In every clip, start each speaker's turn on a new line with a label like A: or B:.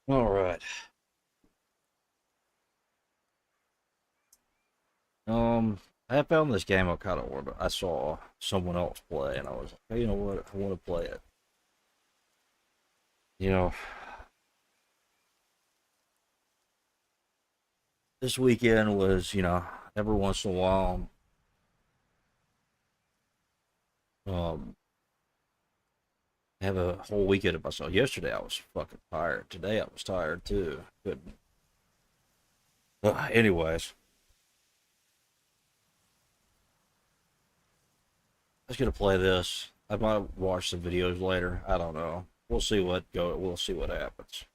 A: All right. I found this game I kind of wanted. I saw someone else play, and I was like, hey, you know what? I want to play it. You know, this weekend was, every once in a while, um, have a whole weekend of myself. Yesterday I was fucking tired. Today I was tired too. Couldn't. Anyways, I was gonna play this. I might watch some videos later. I don't know. We'll see what go. We'll see what happens.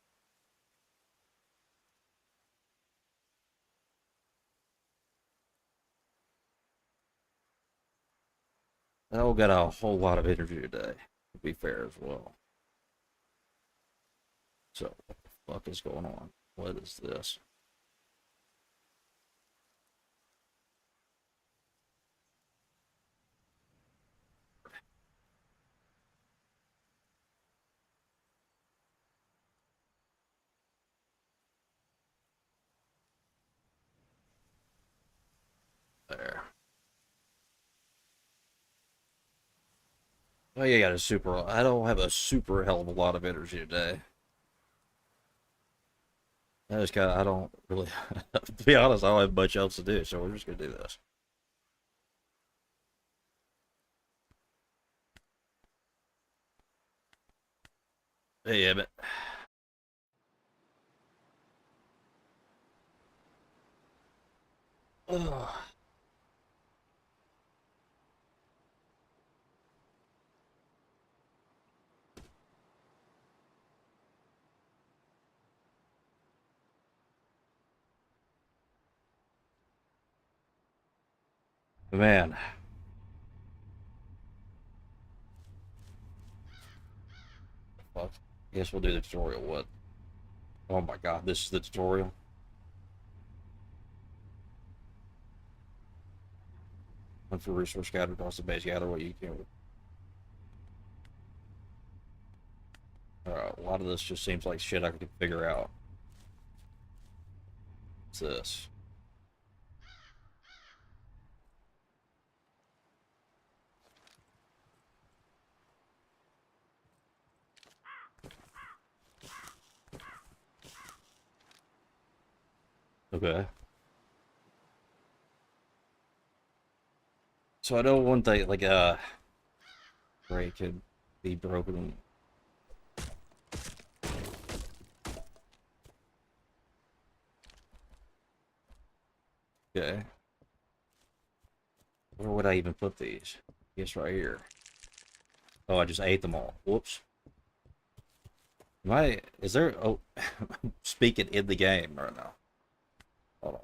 A: I got a whole lot of interview today. To be fair as well. So what the fuck is going on? What is this? There. Oh yeah, got a super. I don't have a super hell of a lot of energy today. I just got. I don't really. To be honest, I don't have much else to do, so we're just gonna do this. Hey, Emmett. Oh, man. Fuck. I guess we'll do the tutorial. What? Oh my god, this is the tutorial. Hunt for resource scattered across the base. Gather what you can. A lot of this just seems like shit I could figure out. What's this? Okay. So I know one thing, like break could be broken. Okay. Where would I even put these? I guess right here. Oh, I just ate them all. Whoops. Am I? Is there? Oh, I'm speaking in the game right now. Hold on.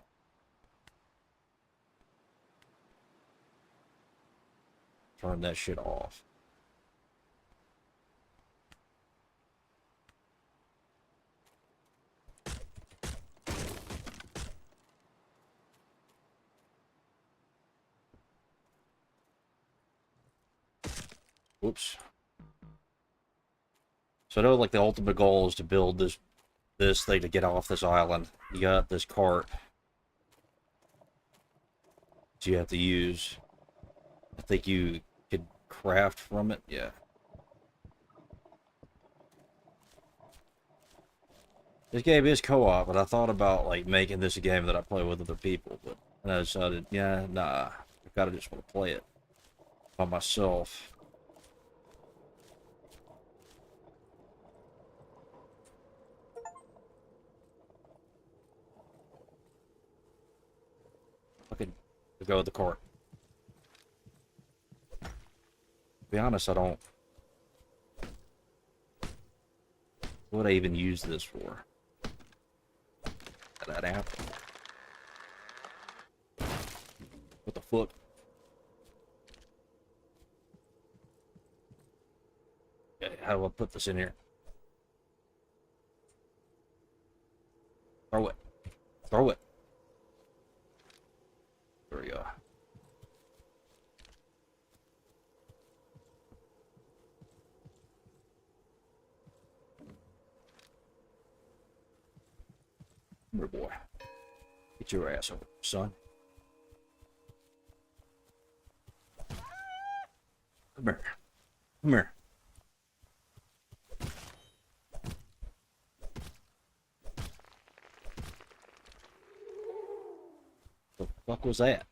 A: Turn that shit off. Whoops. So I know, like the ultimate goal is to build this thing to get off this island. You got this cart that you have to use. I think you could craft from it. Yeah. This game is co-op, but I thought about like making this a game that I play with other people, but and I decided, yeah, nah, I gotta just want to play it by myself. I could go with the cart. To be honest, I don't. What would I even use this for? That apple. What the fuck? Okay, how do I put this in here? Throw it. Throw it. There we go. Come here, boy. Get your ass over, son. Come here. Come here. The fuck was that?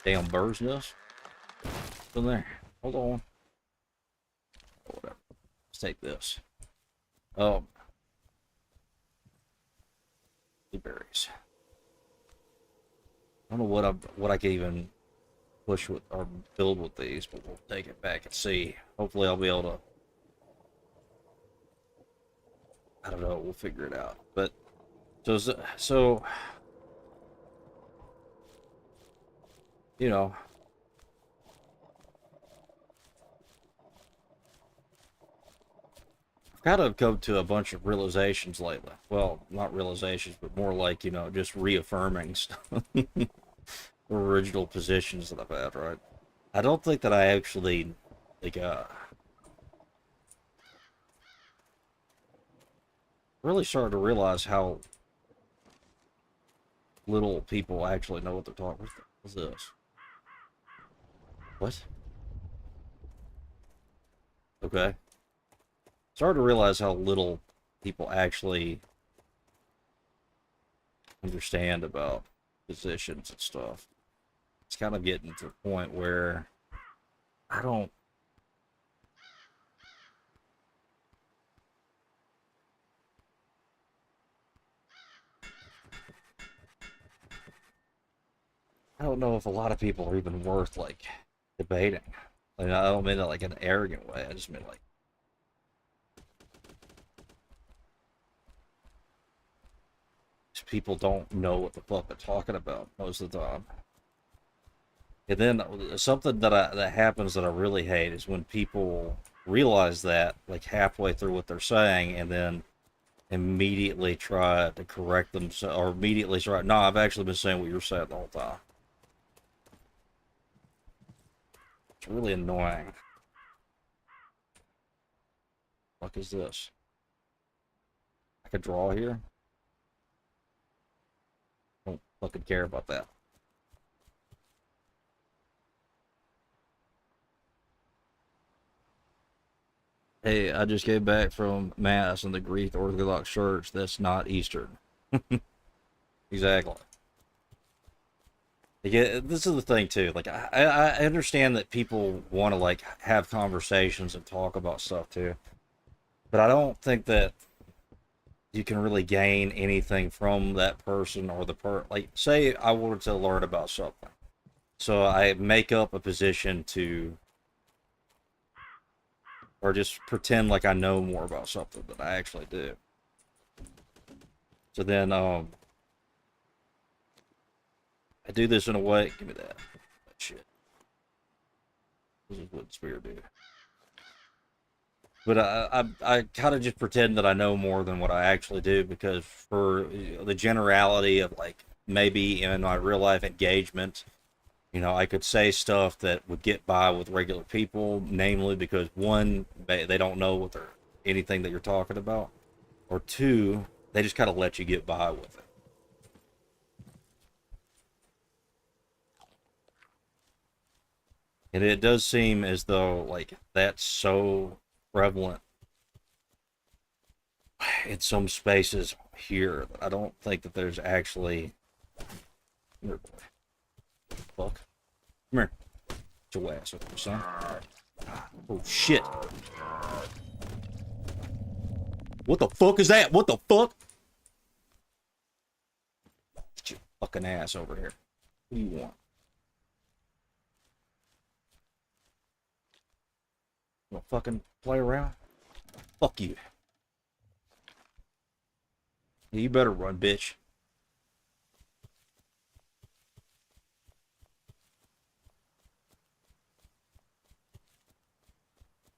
A: Damn bird's nest. In there. Hold on. Whatever. Let's take this. Blueberries. I don't know what I can even push with or build with these, but we'll take it back and see. Hopefully I'll be able to. I don't know. We'll figure it out. But so you know. Kind of come to a bunch of realizations lately. Well, not realizations, but more like, you know, just reaffirming stuff. Original positions that I've had, right? I don't think that I actually, like, really started to realize how little people actually know what they're talking about. What's this? What? Okay. Started to realize how little people actually understand about positions and stuff. It's kind of getting to the point where I don't. I don't know if a lot of people are even worth like debating. Like, I don't mean it like in an arrogant way. I just mean like people don't know what the fuck they're talking about most of the time. And then something that happens that I really hate is when people realize that like halfway through what they're saying and then immediately try to correct themselves or immediately try. No, I've actually been saying what you're saying the whole time. It's really annoying. What the fuck is this? I could draw here. Don't fucking care about that. Hey, I just came back from Mass in the Greek Orthodox Church. That's not Eastern. Exactly. Yeah, this is the thing too. Like, I understand that people want to like have conversations and talk about stuff too, but I don't think that you can really gain anything from that person or like. Say I wanted to learn about something, so I make up a position to, or just pretend like I know more about something than I actually do. So then, I do this in a way. Give me that. That shit. This is what Spear do. But I kind of just pretend that I know more than what I actually do because for the generality of like maybe in my real life engagement, you know, I could say stuff that would get by with regular people, namely because one, they don't know what they're anything that you're talking about, or two, they just kind of let you get by with it. And it does seem as though like that's so prevalent in some spaces here that I don't think that there's actually. Fuck. Come here. Get your ass over, son. Oh shit. What the fuck is that? What the fuck? Get your fucking ass over here. What do you want? You wanna fucking play around? Fuck you. You better run, bitch.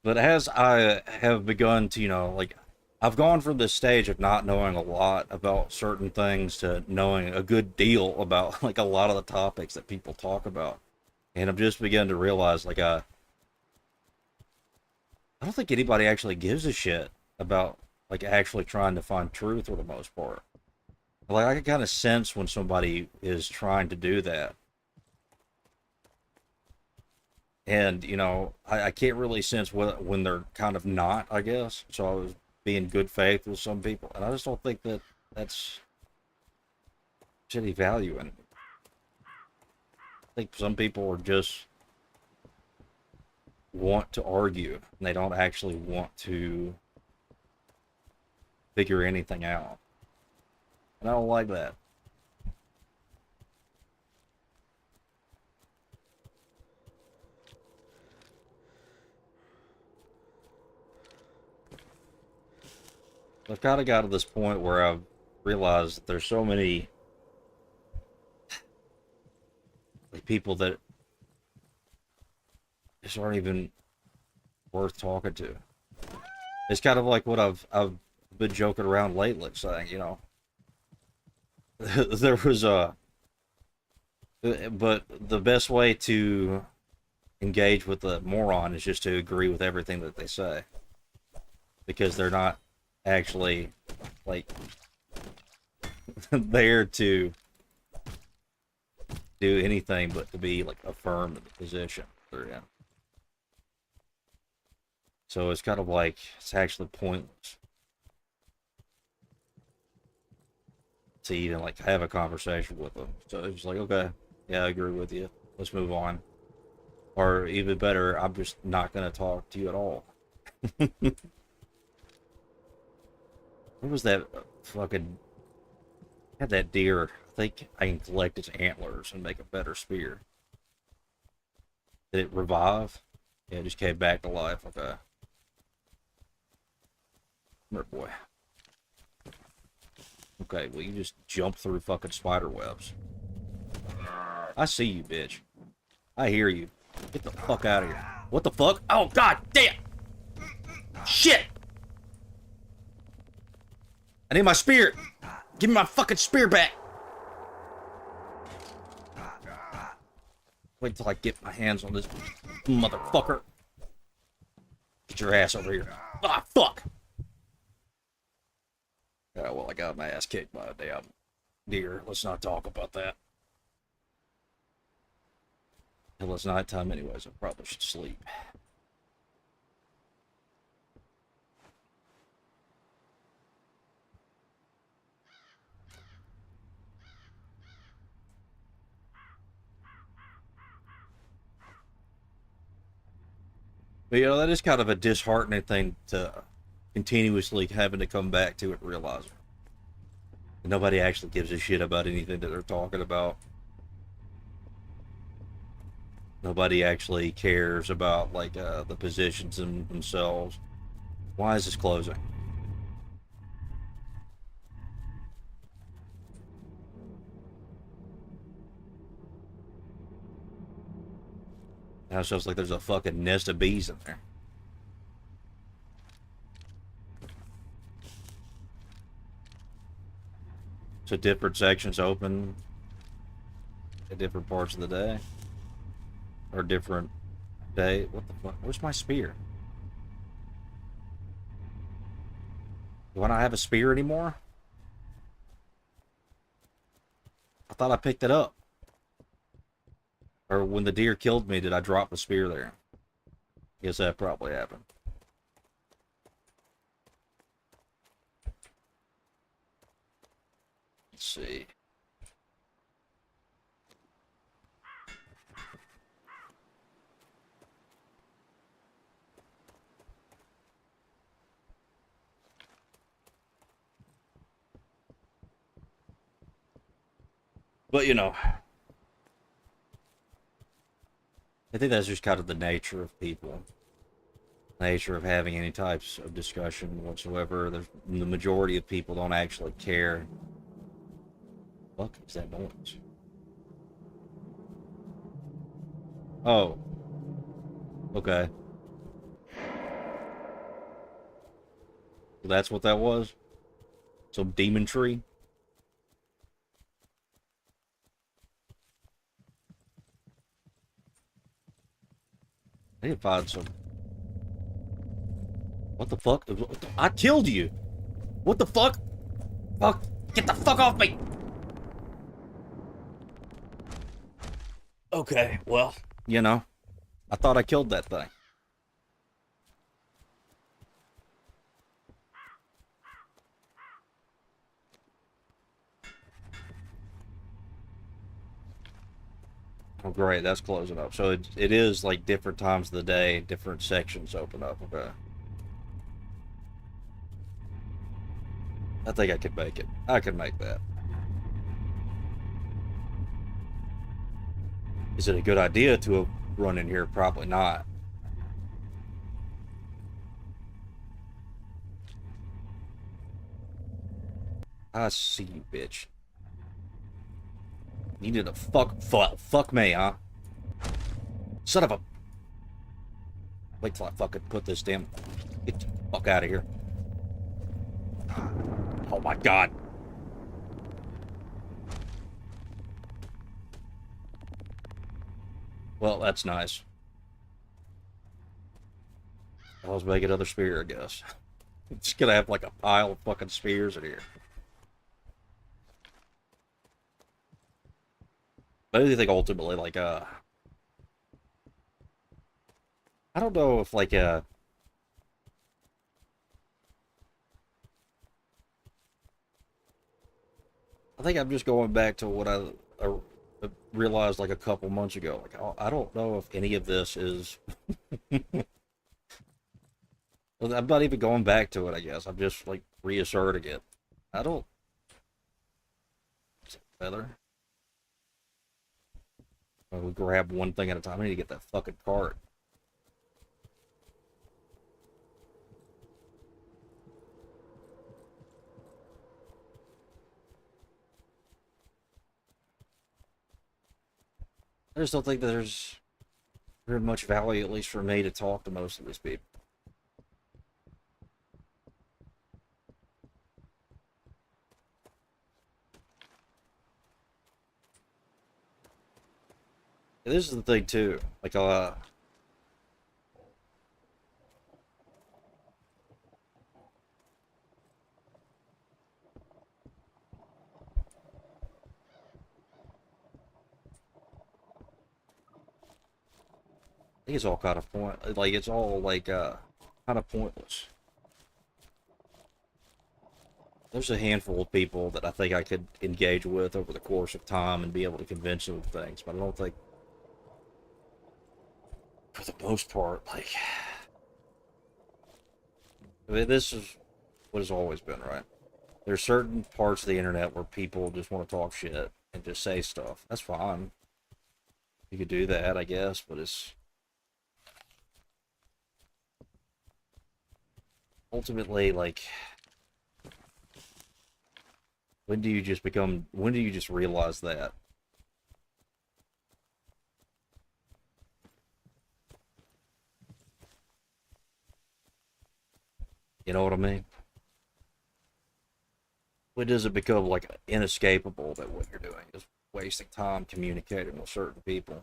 A: But as I have begun to, like, I've gone from this stage of not knowing a lot about certain things to knowing a good deal about, like, a lot of the topics that people talk about. And I've just begun to realize, like, I don't think anybody actually gives a shit about, like, actually trying to find truth for the most part. Like, I can kind of sense when somebody is trying to do that. And, I can't really sense when they're kind of not, I guess. So I was being good faith with some people. And I just don't think that that's any value in it. I think some people are just want to argue and they don't actually want to figure anything out. And I don't like that. I've kind of got to this point where I've realized that there's so many like people that just aren't even worth talking to. It's kind of like what I've been joking around lately, saying, there was but the best way to engage with a moron is just to agree with everything that they say, because they're not actually like there to do anything but to be like affirm in the position they're in. So it's kind of like it's actually pointless to even like have a conversation with them. So it's like, okay, yeah, I agree with you. Let's move on. Or even better, I'm just not gonna talk to you at all. What was that fucking had that deer? I think I can collect its antlers and make a better spear. Did it revive? Yeah, it just came back to life. Okay. Come here, boy. Okay, well, you just jump through fucking spider webs. I see you, bitch. I hear you. Get the fuck out of here. What the fuck? Oh, god damn! Shit! I need my spear! Give me my fucking spear back! Wait till I get my hands on this motherfucker. Get your ass over here. Ah, fuck! Yeah, well, I got my ass kicked by a damn deer. Let's not talk about that. Well, it's nighttime anyways. I probably should sleep. But, that is kind of a disheartening thing to continuously having to come back to it, realizing nobody actually gives a shit about anything that they're talking about. Nobody actually cares about like the positions in themselves. Why is this closing? Now it sounds like there's a fucking nest of bees in there. So different sections open at different parts of the day. Or different day. What the fuck? Where's my spear? Do I not have a spear anymore? I thought I picked it up. Or when the deer killed me, did I drop the spear there? Guess that probably happened. Let's see. But I think that's just kind of the nature of people. Nature of having any types of discussion whatsoever. The majority of people don't actually care. What is that noise? Oh. Okay. That's what that was? Some demon tree? I need to find some... What the fuck? I killed you! What the fuck? Fuck! Get the fuck off me! Okay, well, you know, I thought I killed that thing. Oh, great, that's closing up. So it is like different times of the day, different sections open up. Okay. I think I could make it. I could make that. Is it a good idea to run in here? Probably not. I see you, bitch. You need to fuck me, huh? Son of a... Wait till I fucking put this damn... Get the fuck out of here. Oh my god. Well, that's nice. I was making another spear, I guess. Just gonna have like a pile of fucking spears in here. But I do think ultimately, like, I don't know if, like, I think I'm just going back to what I realized, like, a couple months ago. Like, I don't know if any of this is... Well, I'm not even going back to it, I guess. I'm just, like, reasserting it. I don't... Feather? We grab one thing at a time. I need to get that fucking cart. I just don't think there's very much value, at least for me, to talk to most of these people. And this is the thing, too. Like, I think it's all kind of like, it's all, like, kind of pointless. There's a handful of people that I think I could engage with over the course of time and be able to convince them of things, but I don't think, for the most part, like, I mean, this is what has always been, right? There's certain parts of the internet where people just want to talk shit and just say stuff. That's fine. You could do that, I guess, but it's ultimately, like, when do you just realize that? You know what I mean? When does it become, like, inescapable that what you're doing is wasting time communicating with certain people?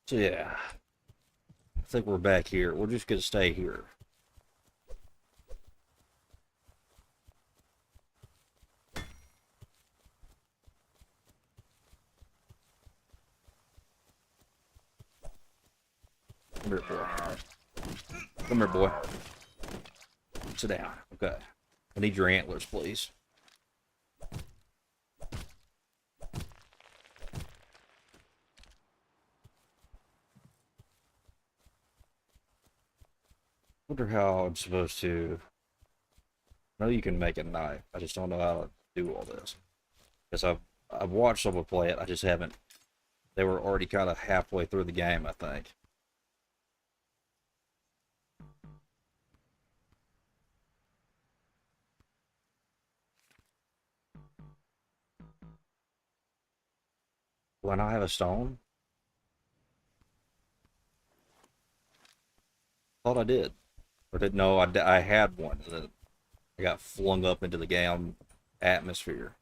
A: So yeah, I think we're back here. We're just gonna stay here. Come here, boy. Come here, boy. Sit down. Okay. I need your antlers, please. Wonder how I'm supposed to... I know you can make a knife. I just don't know how to do all this. Because I've watched someone play it. I just haven't They were already kind of halfway through the game, I think. When I have a stone, thought I did, or didn't know I had one. And then I got flung up into the game atmosphere.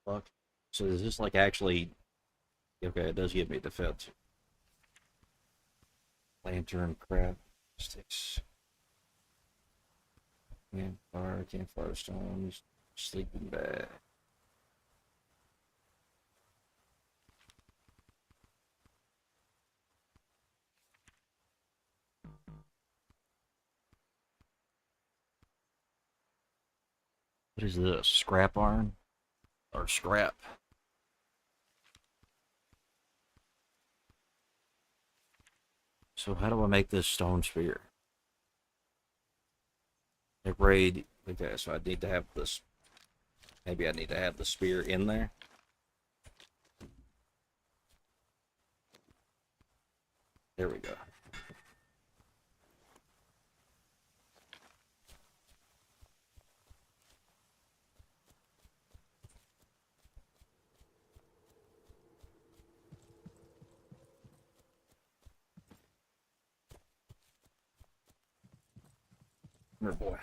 A: Fuck. So is this like actually okay? It does give me defense. Lantern, crap, sticks, campfire stones, sleeping bag. What is this? Scrap iron or scrap? So how do I make this stone spear? Like raid. Okay, so I need to have this. Maybe I need to have the spear in there. There we go. Come here, boy.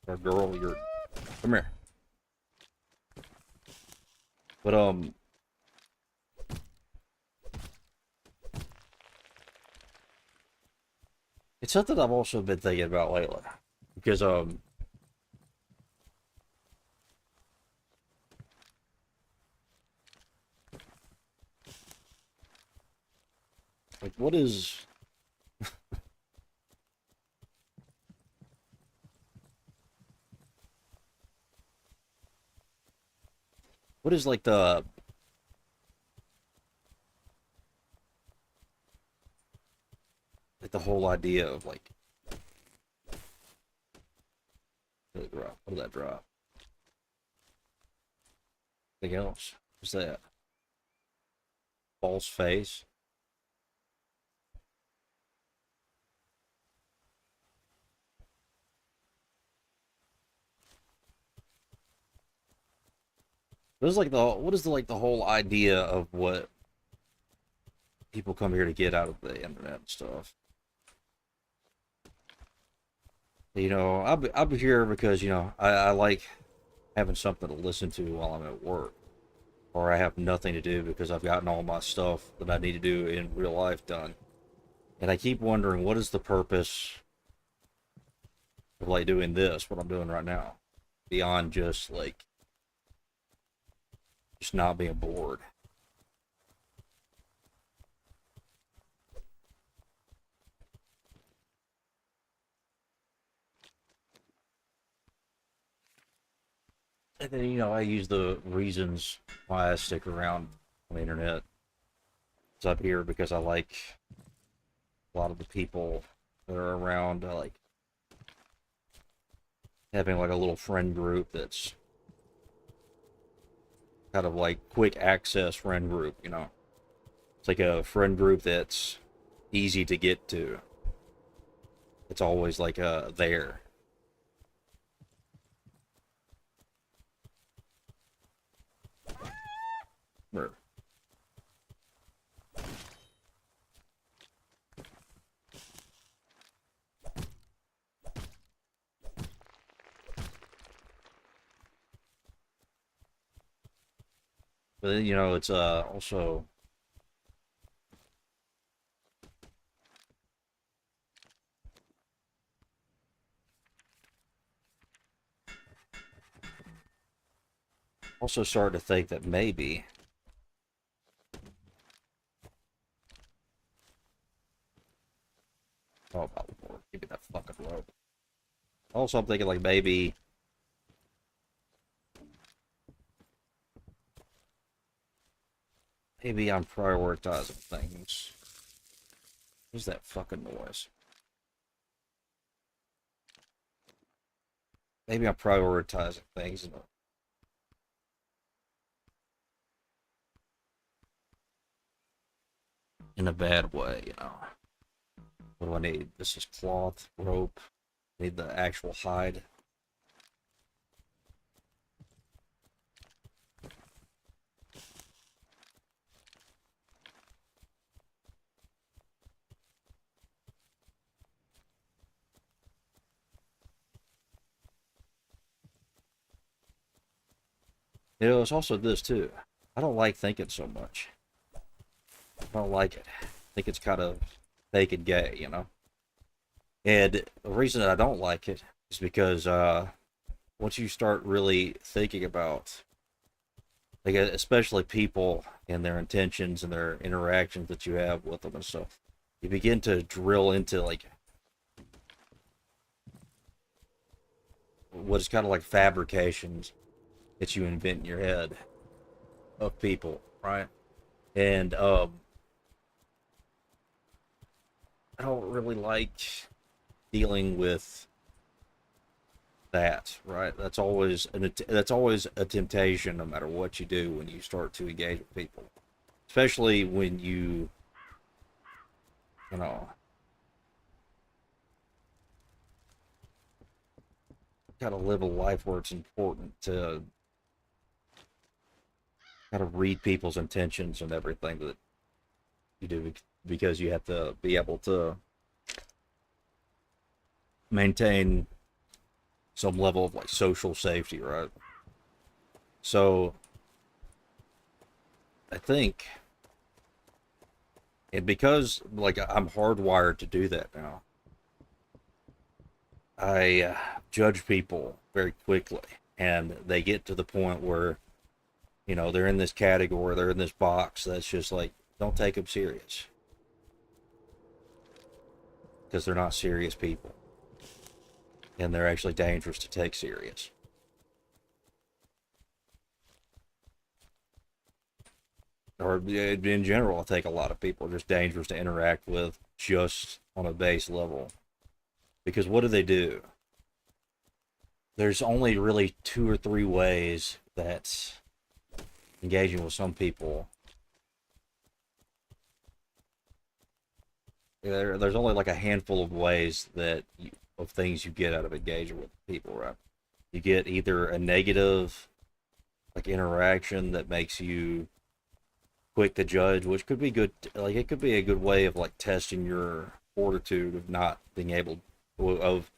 A: Or girl, you're. Come here. But it's something I've also been thinking about lately because like what is like the whole idea of like what did it drop? What did that drop? Anything else? What's that? False face. What is the like the whole idea of what people come here to get out of the internet and stuff? I'll be here because I like having something to listen to while I'm at work, or I have nothing to do because I've gotten all my stuff that I need to do in real life done. And I keep wondering what is the purpose of like doing this, what I'm doing right now, beyond just not being bored. And then I use the reasons why I stick around on the internet. It's up here because I like a lot of the people that are around. I like having like a little friend group that's kind of like quick access friend group. It's like a friend group that's easy to get to. It's always like there. But then, it's also Also starting to think that maybe, oh my lord, give me that fucking rope. Also, I'm thinking like maybe I'm prioritizing things. What's that fucking noise? Maybe I'm prioritizing things in a bad way, you know. What do I need? This is cloth, rope. I need the actual hide. You know, it's also this too. I don't like thinking so much. I don't like it. I think it's kind of fake and gay, you know. And the reason that I don't like it is because once you start really thinking about, like, especially people and their intentions and their interactions that you have with them and stuff, you begin to drill into like what is kind of like fabrications that you invent in your head of people, right? And I don't really like dealing with that, right? That's always a temptation, no matter what you do when you start to engage with people, especially when you know, kind of live a life where it's important to kind of read people's intentions and everything that you do, because you have to be able to maintain some level of like social safety, right? So I think, and because like I'm hardwired to do that now, I judge people very quickly, and they get to the point where, you know, they're in this category, they're in this box that's just like, don't take them serious because they're not serious people, and they're actually dangerous to take serious. Or in general, I think a lot of people are just dangerous to interact with just on a base level. Because what do? There's only really two or three ways that engaging with some people, there's only like a handful of ways of things you get out of engaging with people, right? You get either a negative like interaction that makes you quick to judge, which could be good. Like it could be a good way of like testing your fortitude of not being able of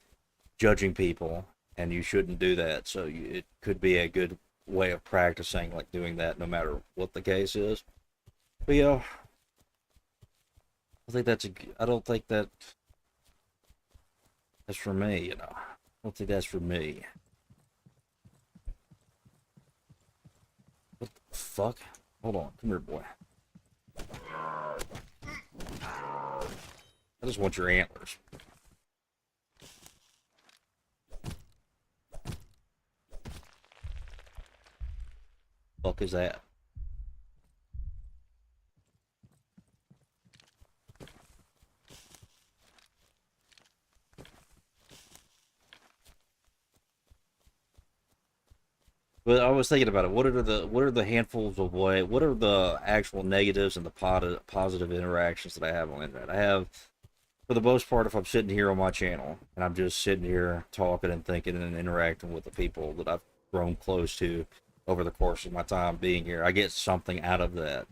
A: judging people, and you shouldn't do that. So it could be a good way of practicing like doing that, no matter what the case is. But yeah, I think that's a. I don't think that's for me. You know, I don't think that's for me. What the fuck? Hold on, come here, boy. I just want your antlers. Fuck is that? But I was thinking about it. What are the handfuls of what are the actual negatives and the positive interactions that I have on the internet? I have, for the most part, if I'm sitting here on my channel and I'm just sitting here talking and thinking and interacting with the people that I've grown close to over the course of my time being here, I get something out of that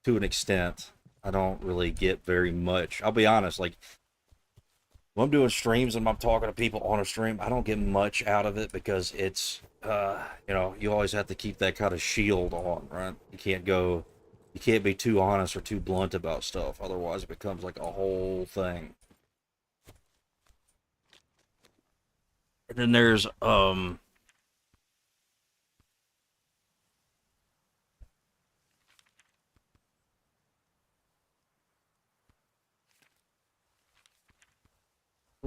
A: to an extent. I don't really get very much. I'll be honest, like when I'm doing streams and I'm talking to people on a stream, I don't get much out of it because it's, you know, you always have to keep that kind of shield on, right? You can't be too honest or too blunt about stuff. Otherwise, it becomes like a whole thing. And then there's,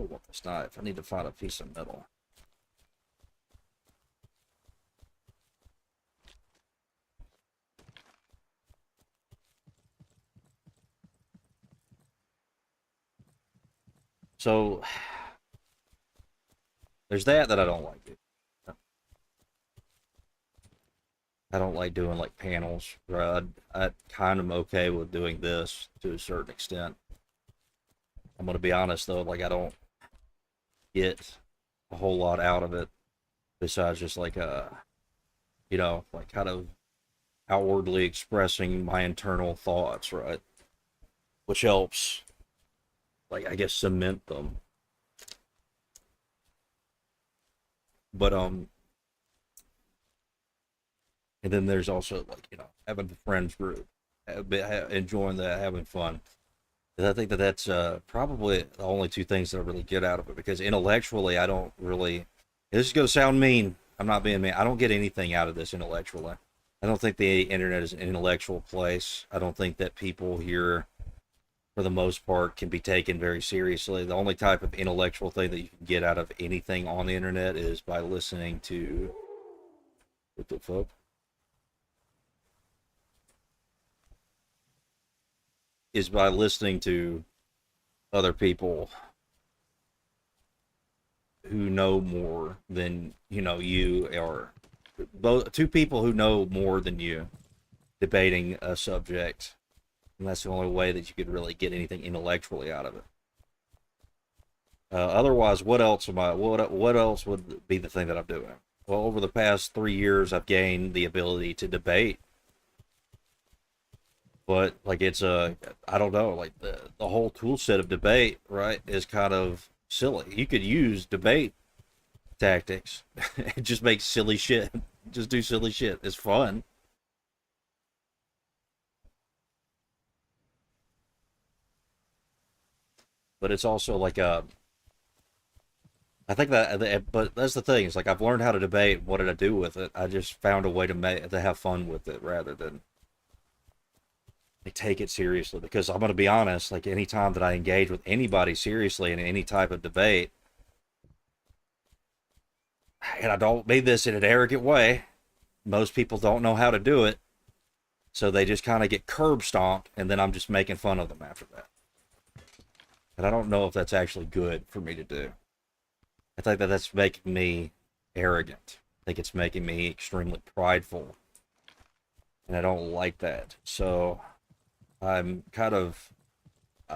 A: want this knife. I need to find a piece of metal. So there's that I don't like it. I don't like doing like panels. Right? I kind of am okay with doing this to a certain extent. I'm gonna be honest though, like I don't get a whole lot out of it besides just like like kind of outwardly expressing my internal thoughts, right? Which helps, like I guess, cement them. But and then there's also like having the friends group, enjoying that, having fun. And I think that's probably the only two things that I really get out of it because intellectually I don't really. This is gonna sound mean. I'm not being mean. I don't get anything out of this intellectually. I don't think the internet is an intellectual place. I don't think that people here, for the most part, can be taken very seriously. The only type of intellectual thing that you can get out of anything on the internet is by listening to what the fuck? Is by listening to other people who know more than you, or both two people who know more than you debating a subject, and that's the only way that you could really get anything intellectually out of it. Otherwise, what else am I? What else would be the thing that I'm doing? Well, over the past 3 years, I've gained the ability to debate, but like I don't know, like the whole tool set of debate, right, is kind of silly. You could use debate tactics and just make silly shit, just do silly shit. It's fun, but it's also like I think but that's the thing. It's like I've learned how to debate. What did I do with it? I just found a way to have fun with it rather than take it seriously. Because I'm going to be honest, like any time that I engage with anybody seriously in any type of debate, and I don't mean this in an arrogant way, most people don't know how to do it, so they just kind of get curb stomped, and then I'm just making fun of them after that. And I don't know if that's actually good for me to do. I think that that's making me arrogant. I think it's making me extremely prideful, and I don't like that. So I'm kind of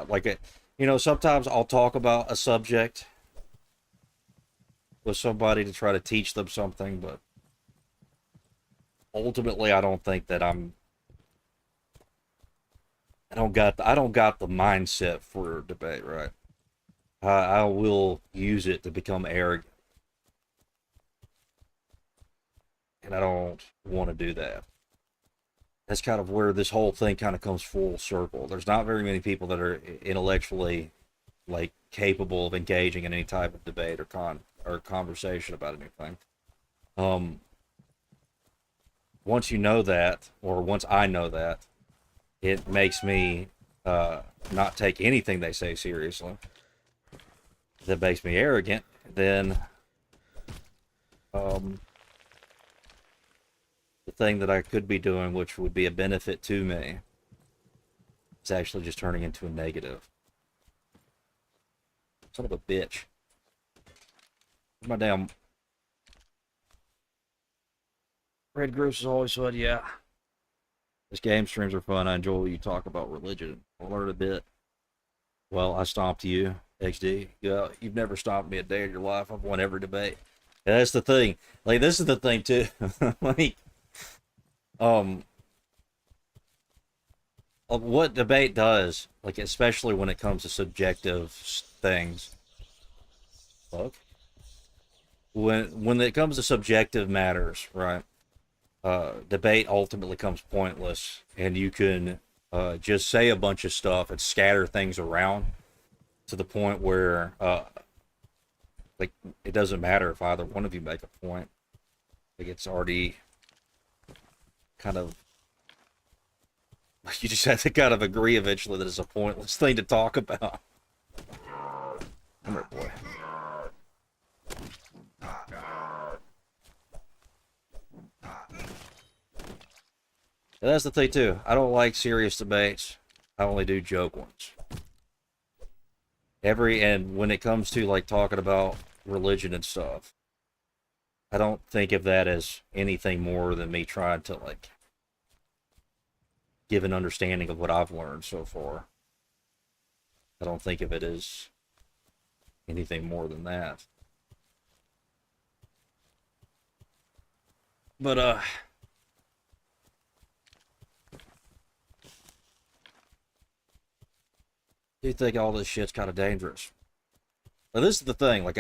A: like it. Sometimes I'll talk about a subject with somebody to try to teach them something, but ultimately, I don't think that I don't got the mindset for debate, right? I will use it to become arrogant, and I don't want to do that. That's kind of where this whole thing kind of comes full circle. There's not very many people that are intellectually like capable of engaging in any type of debate or conversation about anything. Um, Once you know that, or once I know that, it makes me not take anything they say seriously. That makes me arrogant. Then um, the thing that I could be doing, which would be a benefit to me, is actually just turning into a negative. Son of a bitch. My damn red groups is always fun, yeah. This game streams are fun. I enjoy when you talk about religion. I learn a bit. Well, I stomped you, XD. Yeah, you've never stomped me a day in your life. I've won every debate. And that's the thing. Like, this is the thing too. like, um, what debate does, like, especially when it comes to subjective things. Look, when it comes to subjective matters, right? Debate ultimately comes pointless, and you can just say a bunch of stuff and scatter things around to the point where like it doesn't matter if either one of you make a point. Like it's already kind of you just have to kind of agree eventually that it's a pointless thing to talk about. Come here, boy. And that's the thing too. I don't like serious debates. I only do joke ones. And when it comes to like talking about religion and stuff, I don't think of that as anything more than me trying to like give an understanding of what I've learned so far. I don't think of it as anything more than that. But do think all this shit's kind of dangerous. But this is the thing, like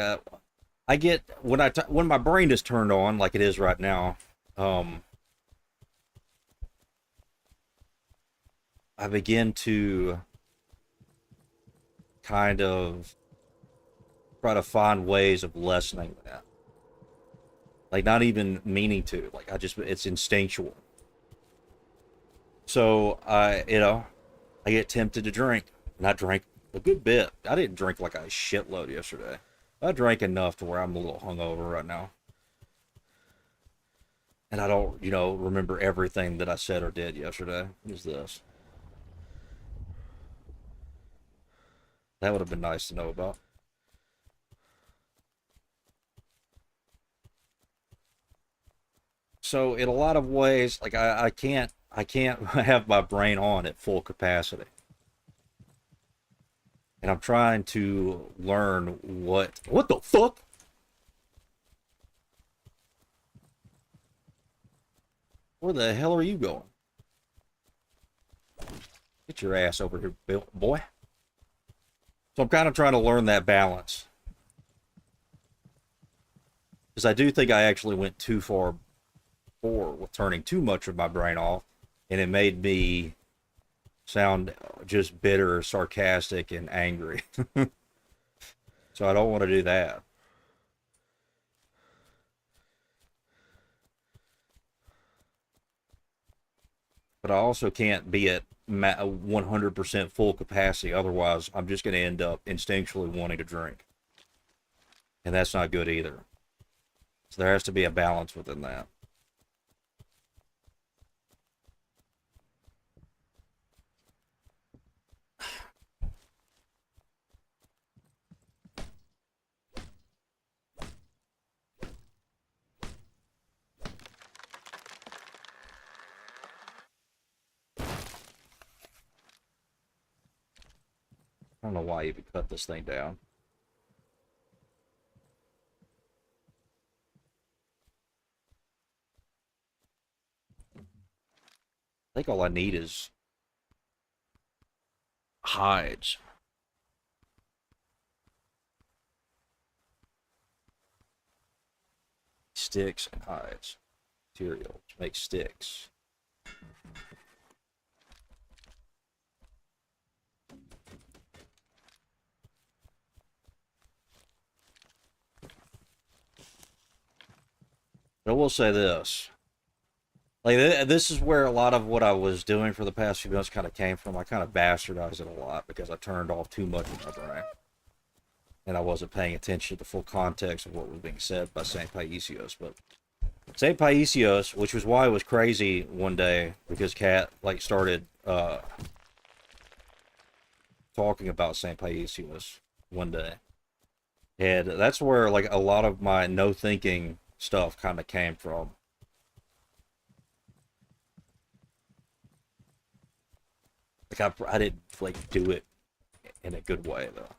A: I get when my brain is turned on like it is right now, I begin to kind of try to find ways of lessening that. Like not even meaning to. Like it's instinctual. So I get tempted to drink. And I drank a good bit. I didn't drink like a shitload yesterday. I drank enough to where I'm a little hungover right now. And I don't, remember everything that I said or did yesterday. What is this? That would have been nice to know about. So in a lot of ways, like I can't have my brain on at full capacity. And I'm trying to learn what the fuck? Where the hell are you going? Get your ass over here, Bill, boy. So I'm kind of trying to learn that balance. Because I do think I actually went too far with turning too much of my brain off. And it made me sound just bitter, sarcastic, and angry. So I don't want to do that. But I also can't be at 100% full capacity. Otherwise, I'm just going to end up instinctually wanting to drink. And that's not good either. So there has to be a balance within that. I don't know why I even cut this thing down. I think all I need is hides. Sticks and hides. Material to make sticks. But I will say this. Like, this is where a lot of what I was doing for the past few months kind of came from. I kind of bastardized it a lot because I turned off too much of my brain. And I wasn't paying attention to the full context of what was being said by St. Paisios. But St. Paisios, which was why it was crazy one day, because Kat, like, started talking about St. Paisios one day. And that's where, like, a lot of my no-thinking stuff kind of came from. Like, I didn't, like, do it in a good way, though.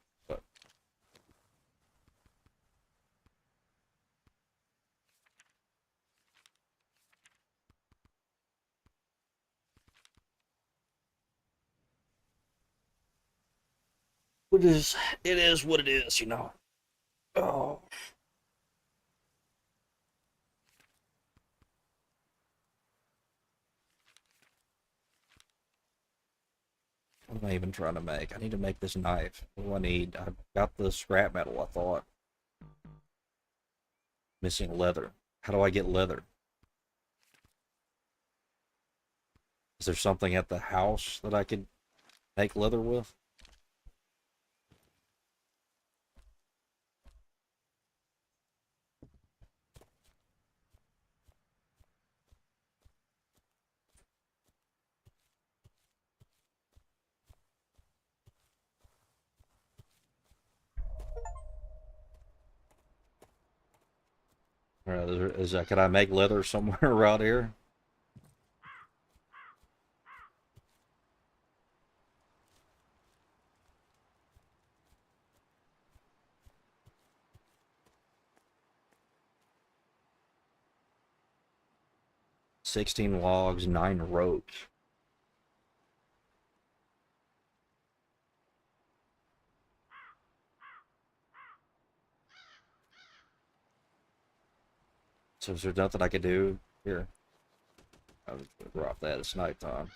A: But it is what it is, you know. Oh. What am I even trying to make? I need to make this knife. What do I need? I got the scrap metal, I thought. Missing leather. How do I get leather? Is there something at the house that I could make leather with? Can I make leather somewhere around here? $16 logs, 9 ropes. So is there nothing I could do here? I'll drop that. It's nighttime.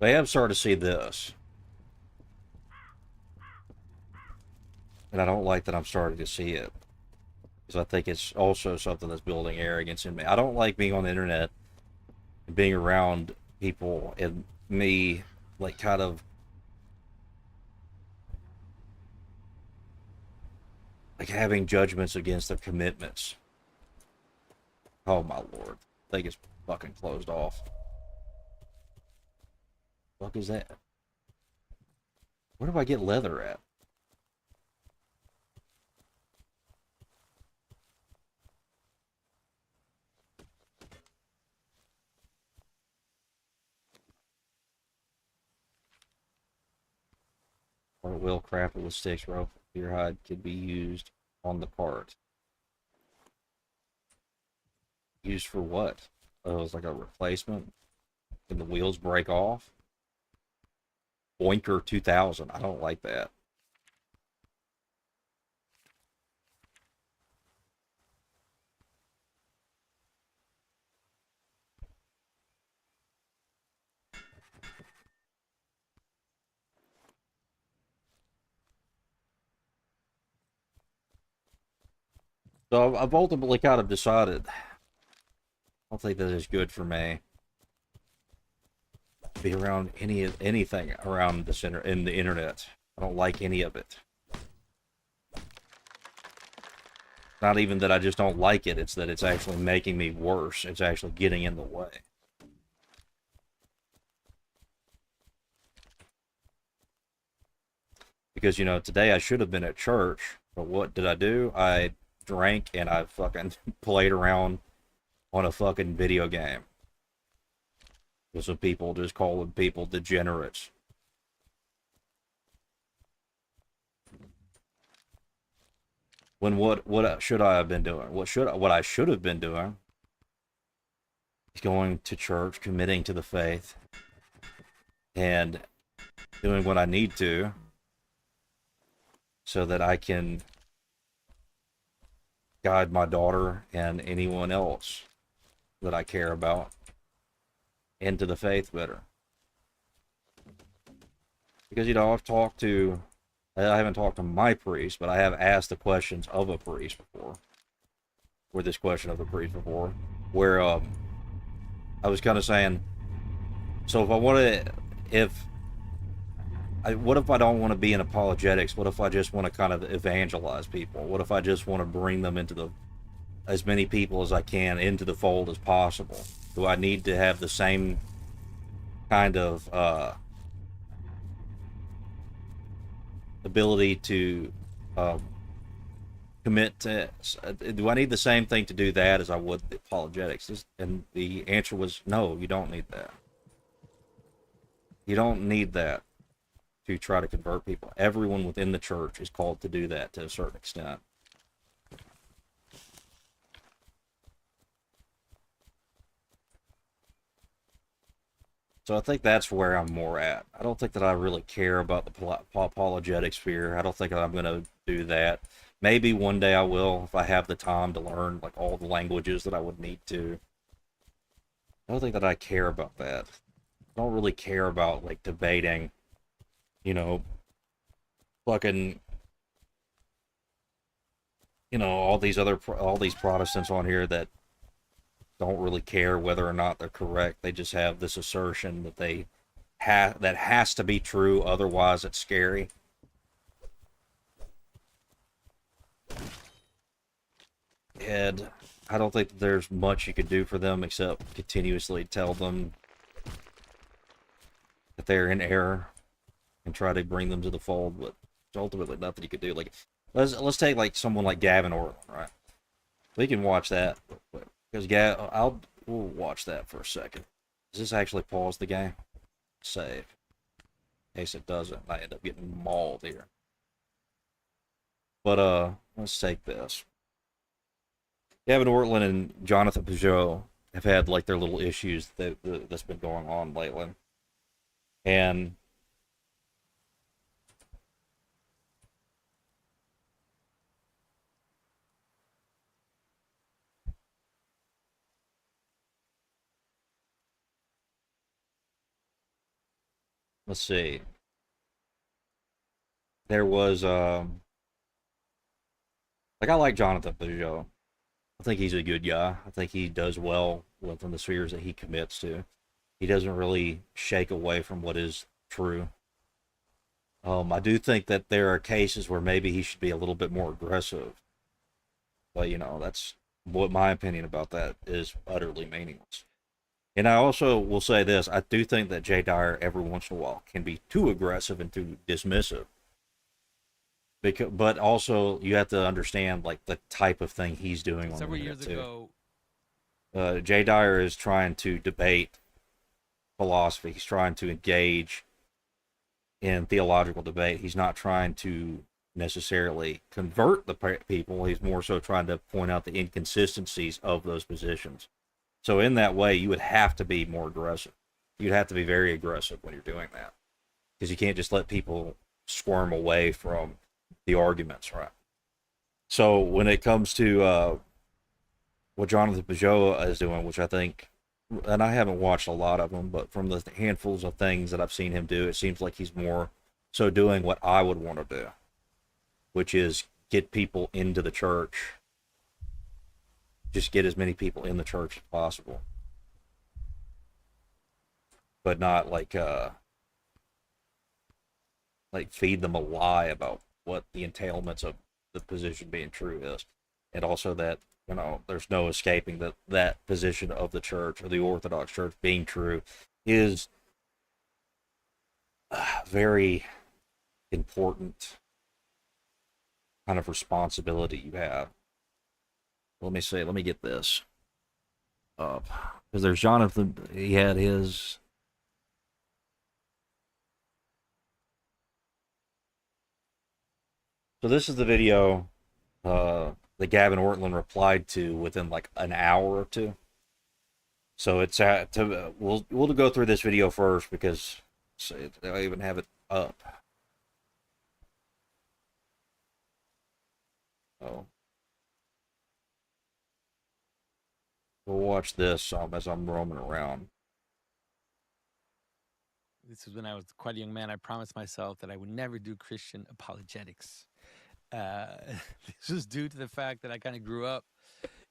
A: But I am starting to see this. And I don't like that I'm starting to see it. Because I think it's also something that's building arrogance in me. I don't like being on the internet and being around people and me, like, kind of, like, having judgments against their commitments. Oh, my lord. I think it's fucking closed off. What the fuck is that? Where do I get leather at? Or will crafted with sticks, rope, deer hide could be used on the cart. Used for what? Oh, it's like a replacement. Can the wheels break off? Boinker 2000. I don't like that. So I've ultimately kind of decided I don't think that is good for me. Be around anything around the center in the internet. I don't like any of it. Not even that I just don't like it, it's that it's actually making me worse. It's actually getting in the way. Because, you know, today I should have been at church, but what did I do? I drank and I fucking played around on a fucking video game. With some people just calling people degenerates. When what should I have been doing? What I should have been doing is going to church, committing to the faith, and doing what I need to so that I can guide my daughter and anyone else that I care about into the faith better. Because, you know, I haven't talked to my priest, but I have asked the questions of a priest before, or this question of a priest before, where I was kind of saying, so if I want to, what if I don't want to be in apologetics? What if I just want to kind of evangelize people? What if I just want to bring them into as many people as I can into the fold as possible? Do I need to have the same kind of ability to commit to? Do I need the same thing to do that as I would the apologetics? And the answer was no. You don't need that. You don't need that to try to convert people. Everyone within the church is called to do that to a certain extent. So I think that's where I'm more at. I don't think that I really care about the apologetic sphere. I don't think that I'm going to do that. Maybe one day I will if I have the time to learn like all the languages that I would need to. I don't think that I care about that. I don't really care about like debating, you know, fucking, you know, all these Protestants on here that don't really care whether or not they're correct. They just have this assertion that that has to be true, otherwise it's scary. And I don't think there's much you could do for them except continuously tell them that they're in error and try to bring them to the fold, but there's ultimately nothing you could do. Like, let's take like someone like Gavin Orton, right? We can watch that real quick because we'll watch that for a second. Does this actually pause the game? Save. In case it doesn't, I end up getting mauled here. But let's take this. Gavin Ortland and Jonathan Peugeot have had like their little issues that's been going on lately, and let's see. There was like I like Jonathan Peugeot. I think he's a good guy. I think he does well within the spheres that he commits to. He doesn't really shake away from what is true. I do think that there are cases where maybe he should be a little bit more aggressive. But, that's what my opinion about that is utterly meaningless. And I also will say this I do think that Jay Dyer, every once in a while, can be too aggressive and too dismissive. But also, you have to understand, like, the type of thing he's doing on the
B: Several
A: internet,
B: years
A: too.
B: ago,
A: Jay Dyer is trying to debate philosophy. He's trying to engage in theological debate. He's not trying to necessarily convert the people. He's more so trying to point out the inconsistencies of those positions. So in that way, you would have to be more aggressive. You'd have to be very aggressive when you're doing that because you can't just let people squirm away from the arguments, right? So when it comes to what Jonathan Peugeot is doing, which I think, and I haven't watched a lot of them, but from the handfuls of things that I've seen him do, it seems like he's more so doing what I would want to do, which is get people into the church, just get as many people in the church as possible, but not like feed them a lie about what the entailments of the position being true is, and also that there's no escaping that that position of the church or the Orthodox Church being true is very important kind of responsibility you have. Let me see. Let me get this up because there's Jonathan. He had his. So this is the video that Gavin Ortland replied to within like an hour or two. So it's we'll go through this video first because I even have it up. Oh, we'll watch this as I'm roaming around.
B: this was when I was quite a young man. I promised myself that I would never do Christian apologetics. This was due to the fact that I kind of grew up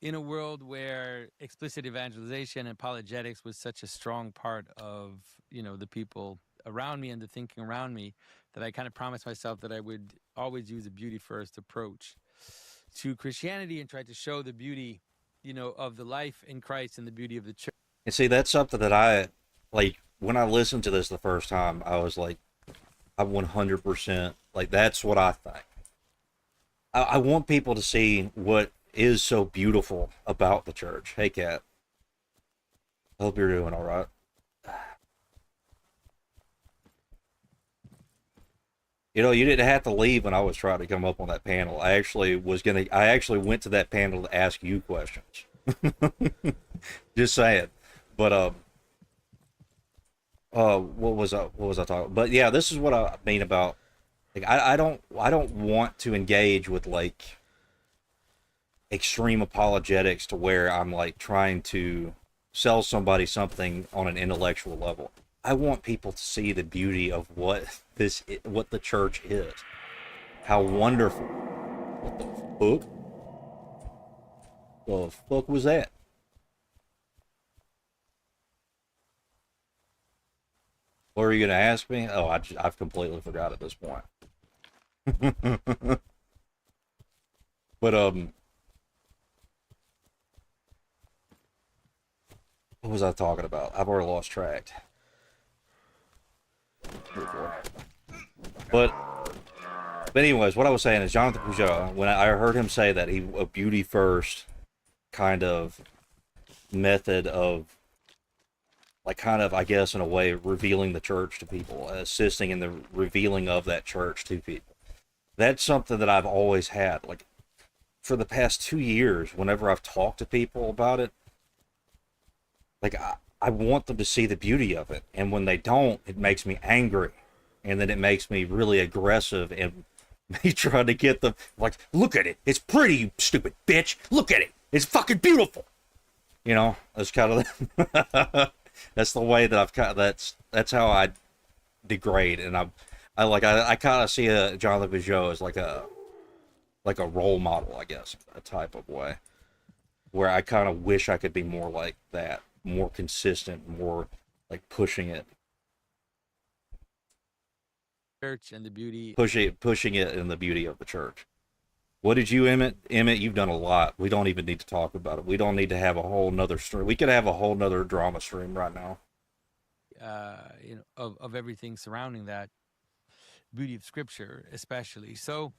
B: in a world where explicit evangelization and apologetics was such a strong part of the people around me and the thinking around me, that I kind of promised myself that I would always use a beauty first approach to Christianity and try to show the beauty of the life in Christ and the beauty of the church.
A: And see, that's something that I like when I listened to this the first time. I was like, I'm 100% like that's what I think. I want people to see what is so beautiful about the church. Hey, Kat. I hope you're doing all right. You didn't have to leave when I was trying to come up on that panel. I actually went to that panel to ask you questions. Just saying. But what was I talking? But yeah, this is what I mean about like I don't want to engage with like extreme apologetics to where I'm like trying to sell somebody something on an intellectual level. I want people to see the beauty of what the church is. How wonderful. What the fuck? The fuck was that? What were you gonna ask me? Oh, I've completely forgot at this point. But What was I talking about? I've already lost track. Oh boy. But anyways, what I was saying is Jonathan Peugeot, when I heard him say that he a beauty first kind of method of like kind of I guess in a way revealing the church to people, assisting in the revealing of that church to people. That's something that I've always had. Like for the past 2 years, whenever I've talked to people about it, like I want them to see the beauty of it. And when they don't, it makes me angry. And then it makes me really aggressive and me trying to get them like, look at it. It's pretty, you stupid bitch. Look at it. It's fucking beautiful. You know, that's kind of that's the way that I've kind of that's how I degrade and I kind of see a Jonathan Peugeot as like a role model, I guess, a type of way where I kind of wish I could be more like that, more consistent, more like pushing it,
B: Church and the beauty.
A: pushing it in the beauty of the church. What did you, Emmett? Emmett, you've done a lot. We don't even need to talk about it. We don't need to have a whole nother stream. We could have a whole nother drama stream right now.
B: Of everything surrounding that beauty of Scripture, especially. So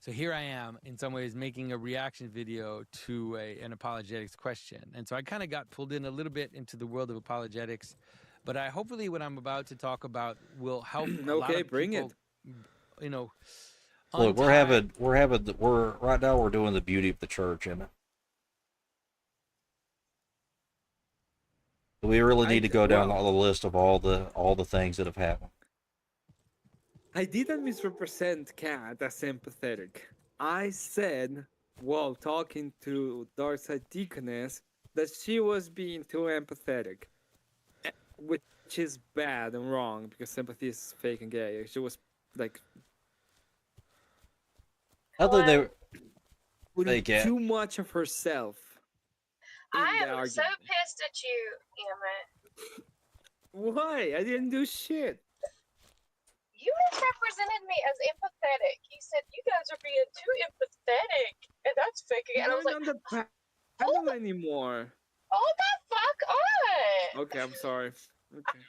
B: here I am, in some ways, making a reaction video to an apologetics question, and so I kind of got pulled in a little bit into the world of apologetics, but hopefully what I'm about to talk about will help a lot
C: Okay,
B: of
C: bring
B: people,
C: it.
B: you know,
A: Look,
B: untie.
A: we're right now we're doing the beauty of the church, Emmett. Do we really need to go down
C: Well,
A: all the list of all the things that have happened?
C: I didn't misrepresent Kat as sympathetic. I said, while talking to Darkside Deaconess, that she was being too empathetic, which is bad and wrong because sympathy is fake and gay. She was like
A: I thought
D: Hello.
C: putting
A: get
C: too much of herself in
D: I
C: the
D: am so
C: argument.
D: pissed at you, Emmett.
C: Why? I didn't do shit.
D: You misrepresented me as empathetic. You said you guys are being too empathetic, and that's faking. And I was
C: You're
D: like,
C: not the panel anymore.
D: hold the fuck on.
C: Okay, I'm sorry. Okay.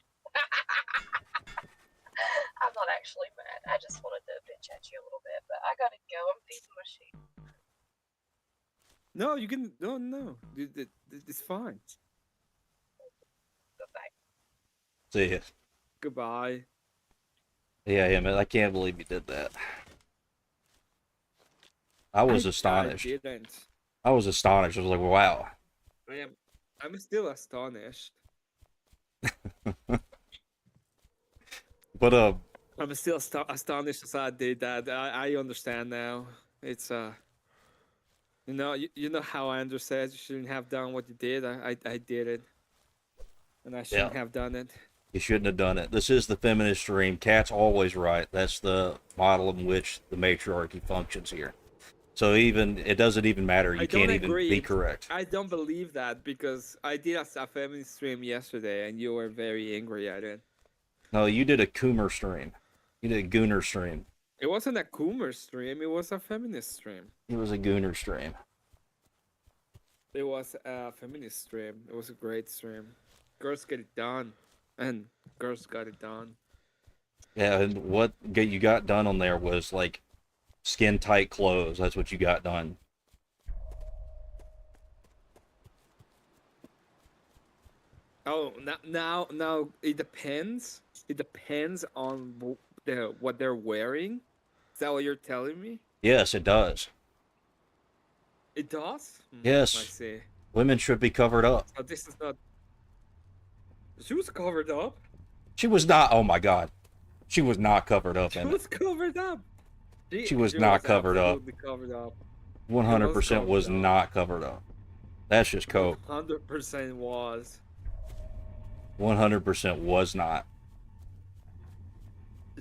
D: I'm not actually mad. I just wanted to bitch at you a little bit, but I gotta go. I'm feeding my sheep.
C: No, you can. No. It's fine.
D: Bye-bye.
A: see it.
C: Goodbye.
A: Yeah, Emmett, I can't believe you did that. I was astonished.
C: I didn't.
A: I was astonished. I was like, wow.
C: I'm still astonished.
A: But
C: I'm still astonished as I did that. I understand now. It's you know how Andrew says you shouldn't have done what you did. I did it, and I shouldn't have done it.
A: you shouldn't have done it. This is the feminist stream. Cat's always right. That's the model in which the matriarchy functions here. So even it doesn't even matter. You can't even be correct.
C: I don't believe that because I did a feminist stream yesterday, and you were very angry at it.
A: No, you did a Coomer stream. You did a Gooner stream.
C: It wasn't a Coomer stream. It was a feminist stream.
A: It was a Gooner stream.
C: It was a feminist stream. It was a great stream. Girls get it done, and girls got it done.
A: Yeah, and what you got done on there was like skin tight clothes. That's what you got done.
C: Oh, now it depends. It depends on what they're wearing. Is that what you're telling me?
A: Yes, it does.
C: It does.
A: Yes.
C: I see.
A: Women should be covered up.
C: So this is not. She was covered up.
A: She was not. Oh my God, she was not covered up.
C: She
A: Emmett.
C: was covered up.
A: She was not covered up.
C: Absolutely covered up.
A: 100% was not covered up. That's just coke.
C: 100% was.
A: 100% was not.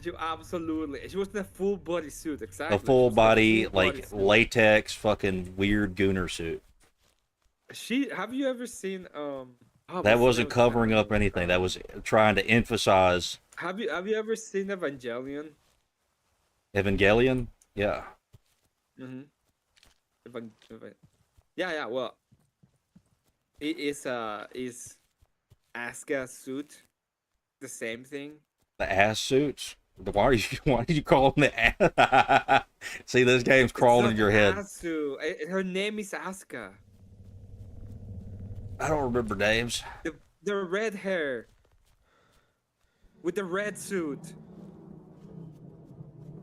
C: She absolutely. She was in a full body suit, exactly.
A: A full body, like
C: suit.
A: latex, fucking weird gooner suit.
C: Have you ever seen
A: That wasn't covering up anything. That was trying to emphasize.
C: Have you ever seen Evangelion?
A: Evangelion? Yeah.
C: Yeah. Well, Is Asuka suit the same thing?
A: The ass suits. Why did you call them the ass? See, this game's
C: It's
A: crawling in
C: not
A: your head.
C: Asu. Her name is Asuka.
A: I don't remember names.
C: The red hair with the red suit.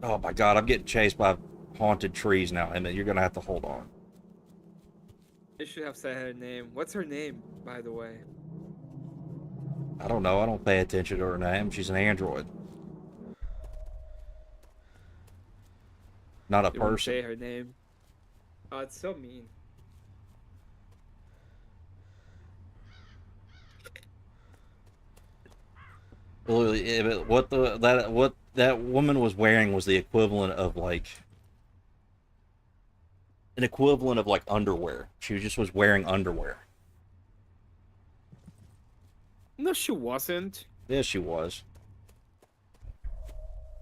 A: Oh my god, I'm getting chased by haunted trees now, Emmett. You're gonna have to hold on.
C: I should have said her name. What's her name, by the way?
A: I don't know. I don't pay attention to her name. She's an android. Not a
C: You wouldn't
A: person.
C: say her name. Oh, it's so mean.
A: Well, yeah, but what that woman was wearing was the equivalent of like an equivalent of like underwear. She just was wearing underwear.
C: No, she wasn't.
A: Yes, she was.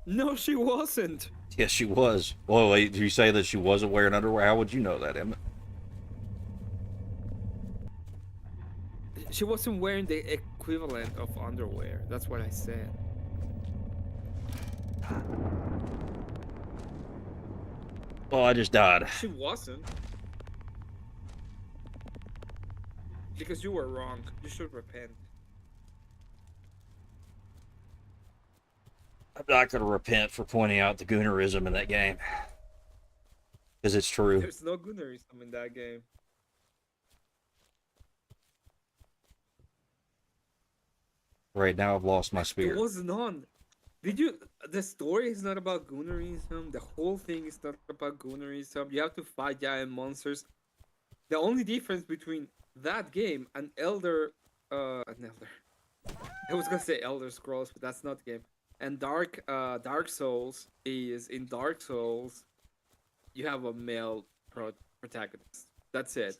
C: No, she wasn't.
A: Yes, she was. Well, wait, you say that she wasn't wearing underwear? How would you know that, Emmett?
C: She wasn't wearing the equivalent of underwear. That's what I said.
A: Oh, I just died.
C: She wasn't. Because you were wrong. You should repent.
A: I'm not going to repent for pointing out the goonerism in that game. Because it's true.
C: There's no goonerism in that game.
A: Right now, I've lost my
C: It
A: spear.
C: was none. Did you? The story is not about goonerism. The whole thing is not about goonerism. You have to fight giant monsters. The only difference between that game and I was gonna say Elder Scrolls, but that's not the game. And Dark Souls is in Dark Souls, you have a male protagonist. That's it.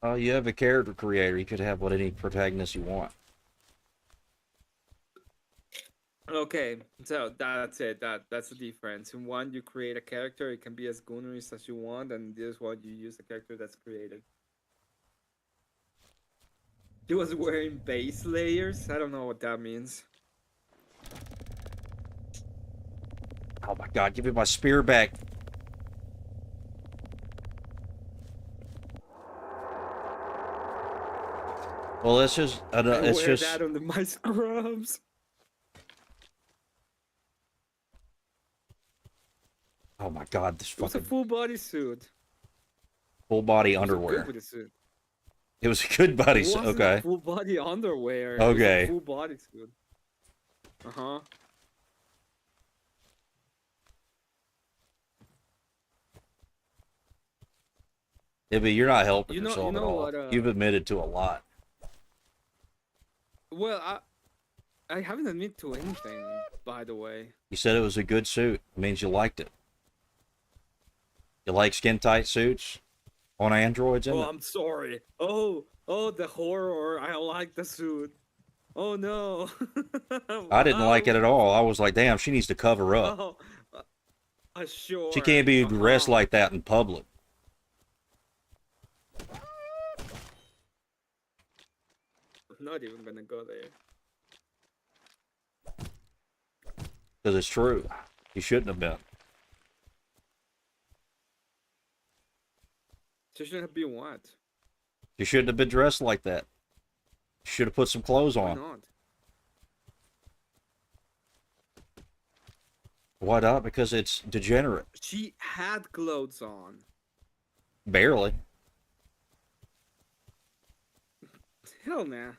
A: Oh, you have a character creator. You could have what any protagonist you want.
C: Okay, so that's it. That's the difference. In one, you create a character; it can be as goonerous as you want, and this one, you use a character that's created. He was wearing base layers. I don't know what that means.
A: Oh my god, give me my spear back. Well, it's just,
C: I
A: it's
C: wear
A: just,
C: that under my scrubs.
A: oh my god, this
C: It was a
A: fucking
C: full body suit.
A: full body
C: It was a
A: underwear.
C: good suit.
A: It was a good body
C: It
A: suit.
C: wasn't
A: Okay.
C: a full body underwear.
A: Okay.
C: It was a full body suit. Uh-huh.
A: Yeah, but you're not helping
C: You know
A: yourself at all.
C: what,
A: You've admitted to a lot.
C: Well, I haven't admitted to anything, by the way.
A: You said it was a good suit. It means you liked it. You like skin tight suits on androids?
C: Oh,
A: Isn't it?
C: I'm sorry. Oh, the horror. I like the suit. Oh no.
A: I didn't like it at all. I was like, damn, she needs to cover up.
C: Oh, sure.
A: She can't be dressed like that in public.
C: I'm not even gonna go there.
A: Because it's true. You shouldn't have been.
C: She shouldn't be what?
A: You shouldn't have been dressed like that. You should have put some clothes
C: Why
A: on.
C: not?
A: Why not? Because it's degenerate.
C: She had clothes on.
A: Barely.
C: Hell nah.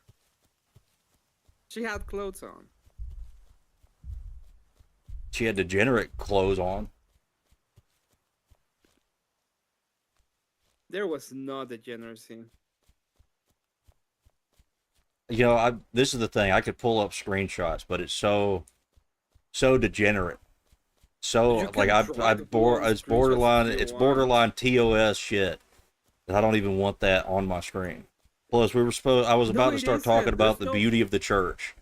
C: She had clothes on.
A: She had degenerate clothes on.
C: There was no degeneracy.
A: You know, this is the thing. I could pull up screenshots, but it's so degenerate. So
C: You
A: like
C: can try to pull up
A: it's
C: screenshots
A: borderline
C: if you
A: it's
C: want.
A: borderline TOS shit. I don't even want that on my screen. Plus, I was about to
C: it
A: start
C: isn't.
A: talking about
C: There's
A: the
C: no-
A: beauty of the church.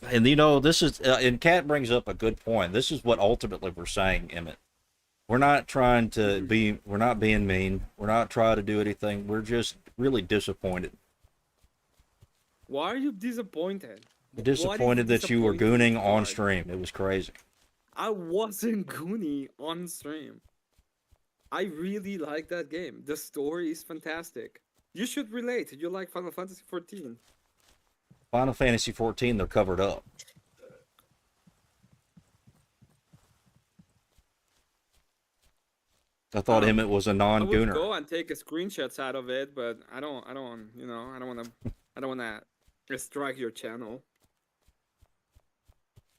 A: And you know, this is and Kat brings up a good point. This is what ultimately we're saying, Emmett. We're not trying to be. We're not being mean. We're not trying to do anything. We're just really disappointed.
C: Why are you disappointed? What is the
A: Disappointed that you were
C: disappointing
A: gooning on
C: part?
A: stream. It was crazy.
C: I wasn't Goonie on stream. I really like that game. The story is fantastic. You should relate. You like Final Fantasy 14.
A: Final Fantasy 14, they're covered up. I thought
C: Um,
A: Emmett was a
C: I would
A: non-gooner.
C: go and take a screenshots out of it, but I don't, you know, I don't wanna strike your channel.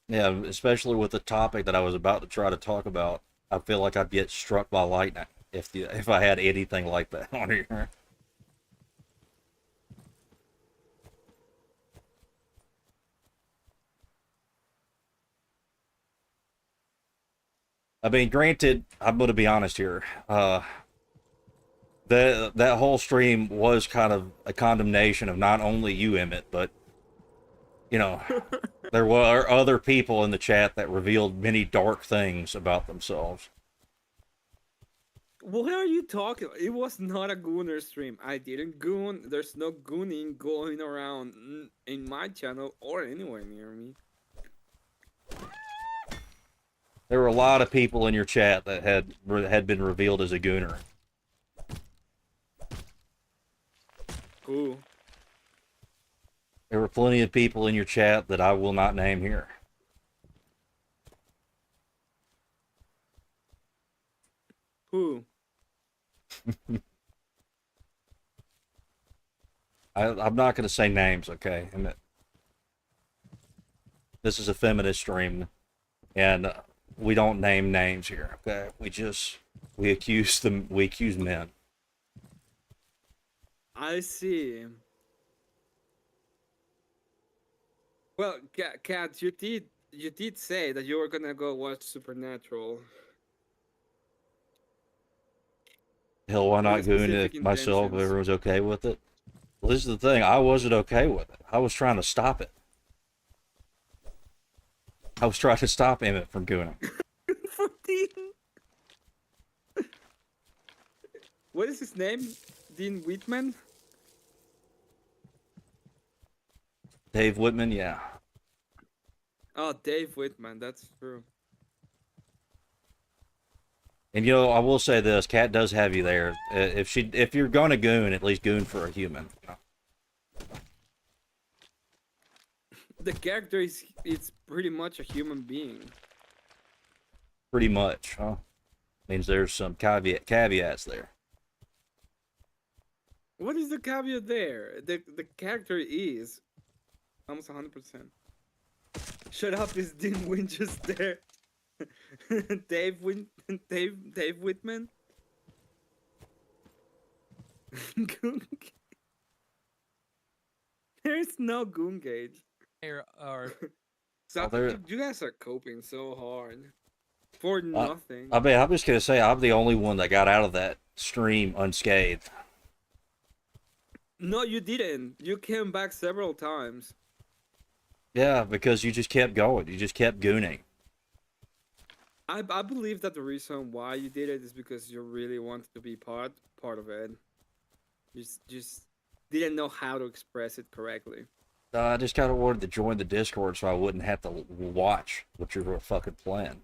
A: Yeah, especially with the topic that I was about to try to talk about. I feel like I'd get struck by lightning if I had anything like that on here. I mean, granted, I'm going to be honest here. That whole stream was kind of a condemnation of not only you, Emmett, but you know, there were other people in the chat that revealed many dark things about themselves.
C: What are you talking about? It was not a gooner stream. I didn't goon. There's no gooning going around in my channel or anywhere near me.
A: There were a lot of people in your chat that had been revealed as a gooner.
C: Who?
A: There were plenty of people in your chat that I will not name here.
C: Who?
A: I'm not going to say names, okay? And this is a feminist stream, and we don't name names here, okay? We accuse men.
C: I see. Well, Kat, you did say that you were gonna go watch Supernatural.
A: Hell, why not
C: With
A: goon
C: specific
A: it myself if
C: intentions.
A: everyone's okay with it? Well, this is the thing. I wasn't okay with it. I was trying to stop it. I was trying to stop Emmett from gooning.
C: 14. What is his name? Dean Whitman?
A: Dave Whitman, yeah.
C: Oh, Dave Whitman. That's true.
A: And you know, I will say this: Kat does have you there. If you're gonna goon, at least goon for a human.
C: The character is it's pretty much a human being.
A: Pretty much, huh? Means there's some caveats there.
C: What is the caveat there? The character is almost 100%. Shut up! Is Dean Win just there? Dave Whitman. Goon. There's no goon gauge.
B: Or
C: So
A: there-
C: you guys are coping so hard for nothing.
A: I mean, I'm just gonna say I'm the only one that got out of that stream unscathed.
C: No, you didn't. You came back several times.
A: Yeah, because you just kept going. You just kept gooning.
C: I believe that the reason why you did it is because you really wanted to be part of it. You just didn't know how to express it correctly.
A: I just kind of wanted to join the Discord so I wouldn't have to watch what you were fucking playing.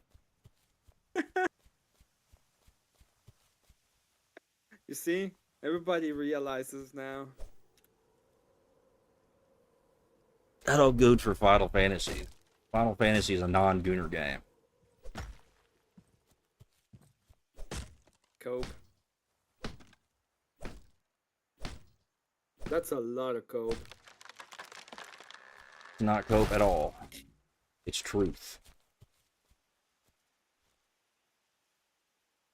C: You see, everybody realizes now.
A: I don't goon for Final Fantasy. Final Fantasy is a non-gooner game.
C: Cope. That's a lot of cope.
A: It's not cope at all. It's truth.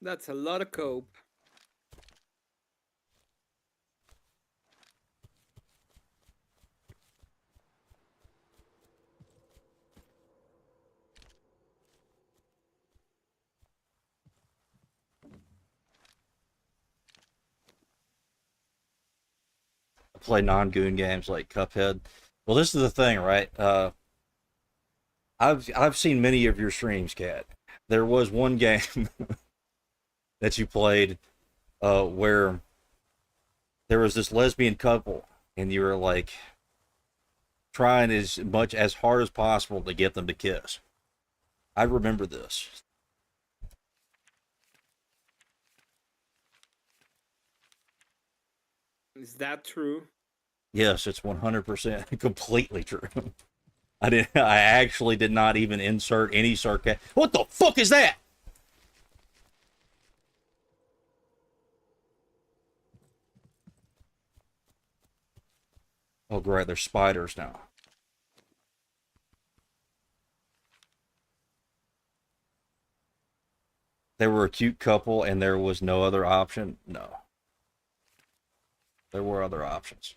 C: That's a lot of cope.
A: I play non-goon games like Cuphead. Well, this is the thing, right? I've seen many of your streams, Cat. There was one game that you played where there was this lesbian couple, and you were like trying as hard as possible to get them to kiss. I remember this.
C: Is that true?
A: Yes, it's 100% completely true. I actually did not even insert any sarcasm. What the fuck is that? Oh, great, there's spiders now. They were a cute couple and there was no other option? No. There were other options.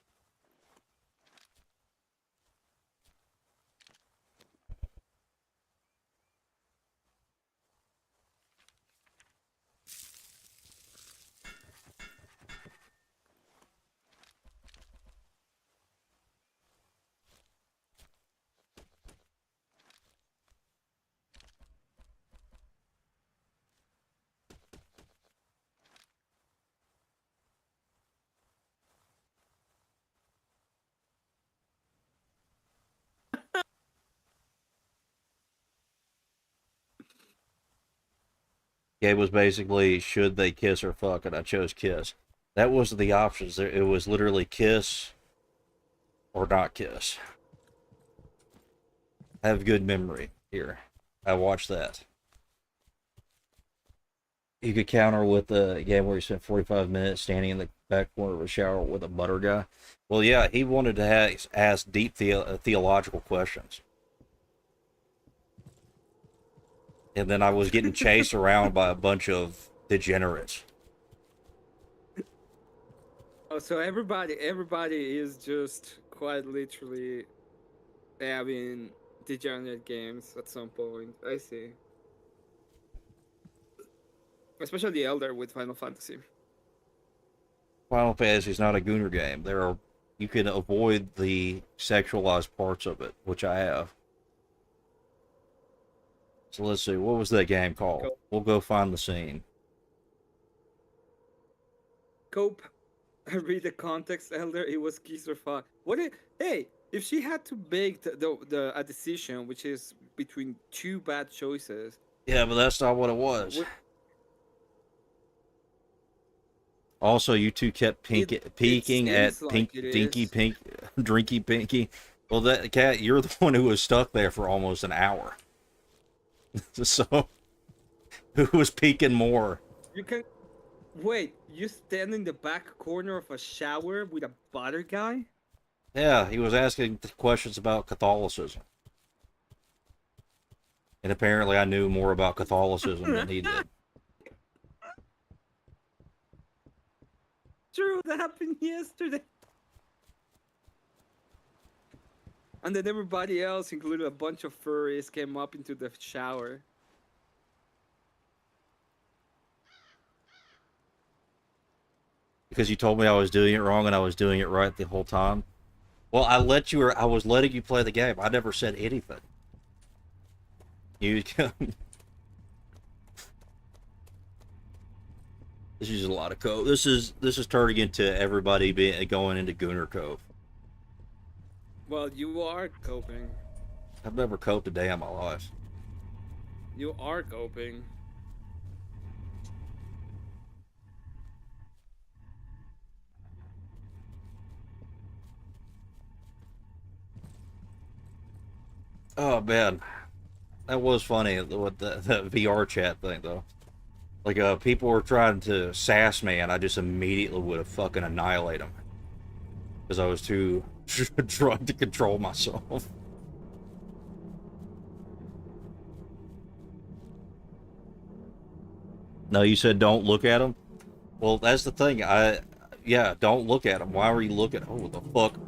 A: It was basically, should they kiss or fuck, and I chose kiss. That was the options. It was literally kiss or not kiss. I have good memory here. I watched that. You could counter with the game where he spent 45 minutes standing in the back corner of a shower with a butter guy. Well, yeah, he wanted to ask deep theological questions. And then I was getting chased around by a bunch of degenerates.
C: Oh, so everybody is just quite literally having degenerate games at some point. I see. Especially the Elder with Final Fantasy.
A: Final Fantasy is not a Gooner game. You can avoid the sexualized parts of it, which I have. So let's see, what was that game called?
C: Cope.
A: We'll go find the scene.
C: Cope. I read the context, Elder. It was kiss or fuck. Hey, if she had to make a decision, which is between two bad choices.
A: Yeah, but that's not what it was. Also, you two kept peeking at
C: like
A: Dinky Pink, Drinky Pinky. Well, that Cat, you're the one who was stuck there for almost an hour. So, who was peeking more?
C: You can wait. You stand in the back corner of a shower with a butter guy.
A: Yeah, he was asking questions about Catholicism. And apparently I knew more about Catholicism than he did.
C: True, that happened yesterday. And then everybody else, including a bunch of furries, came up into the shower.
A: Because you told me I was doing it wrong and I was doing it right the whole time. Well, I was letting you play the game. I never said anything. You This is a lot of code. This is turning into everybody going into Gooner Cove.
C: Well, you are coping.
A: I've never coped a day in my life.
C: You are coping.
A: Oh man, that was funny with the VR chat thing though. Like people were trying to sass me, and I just immediately would have fucking annihilate them because I was too drunk to control myself. No, you said don't look at them. Well, that's the thing. Yeah, don't look at them. Why were you looking? Oh, what the fuck?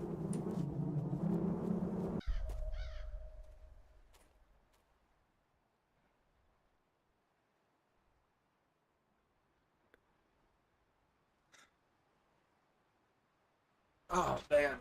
A: Oh man.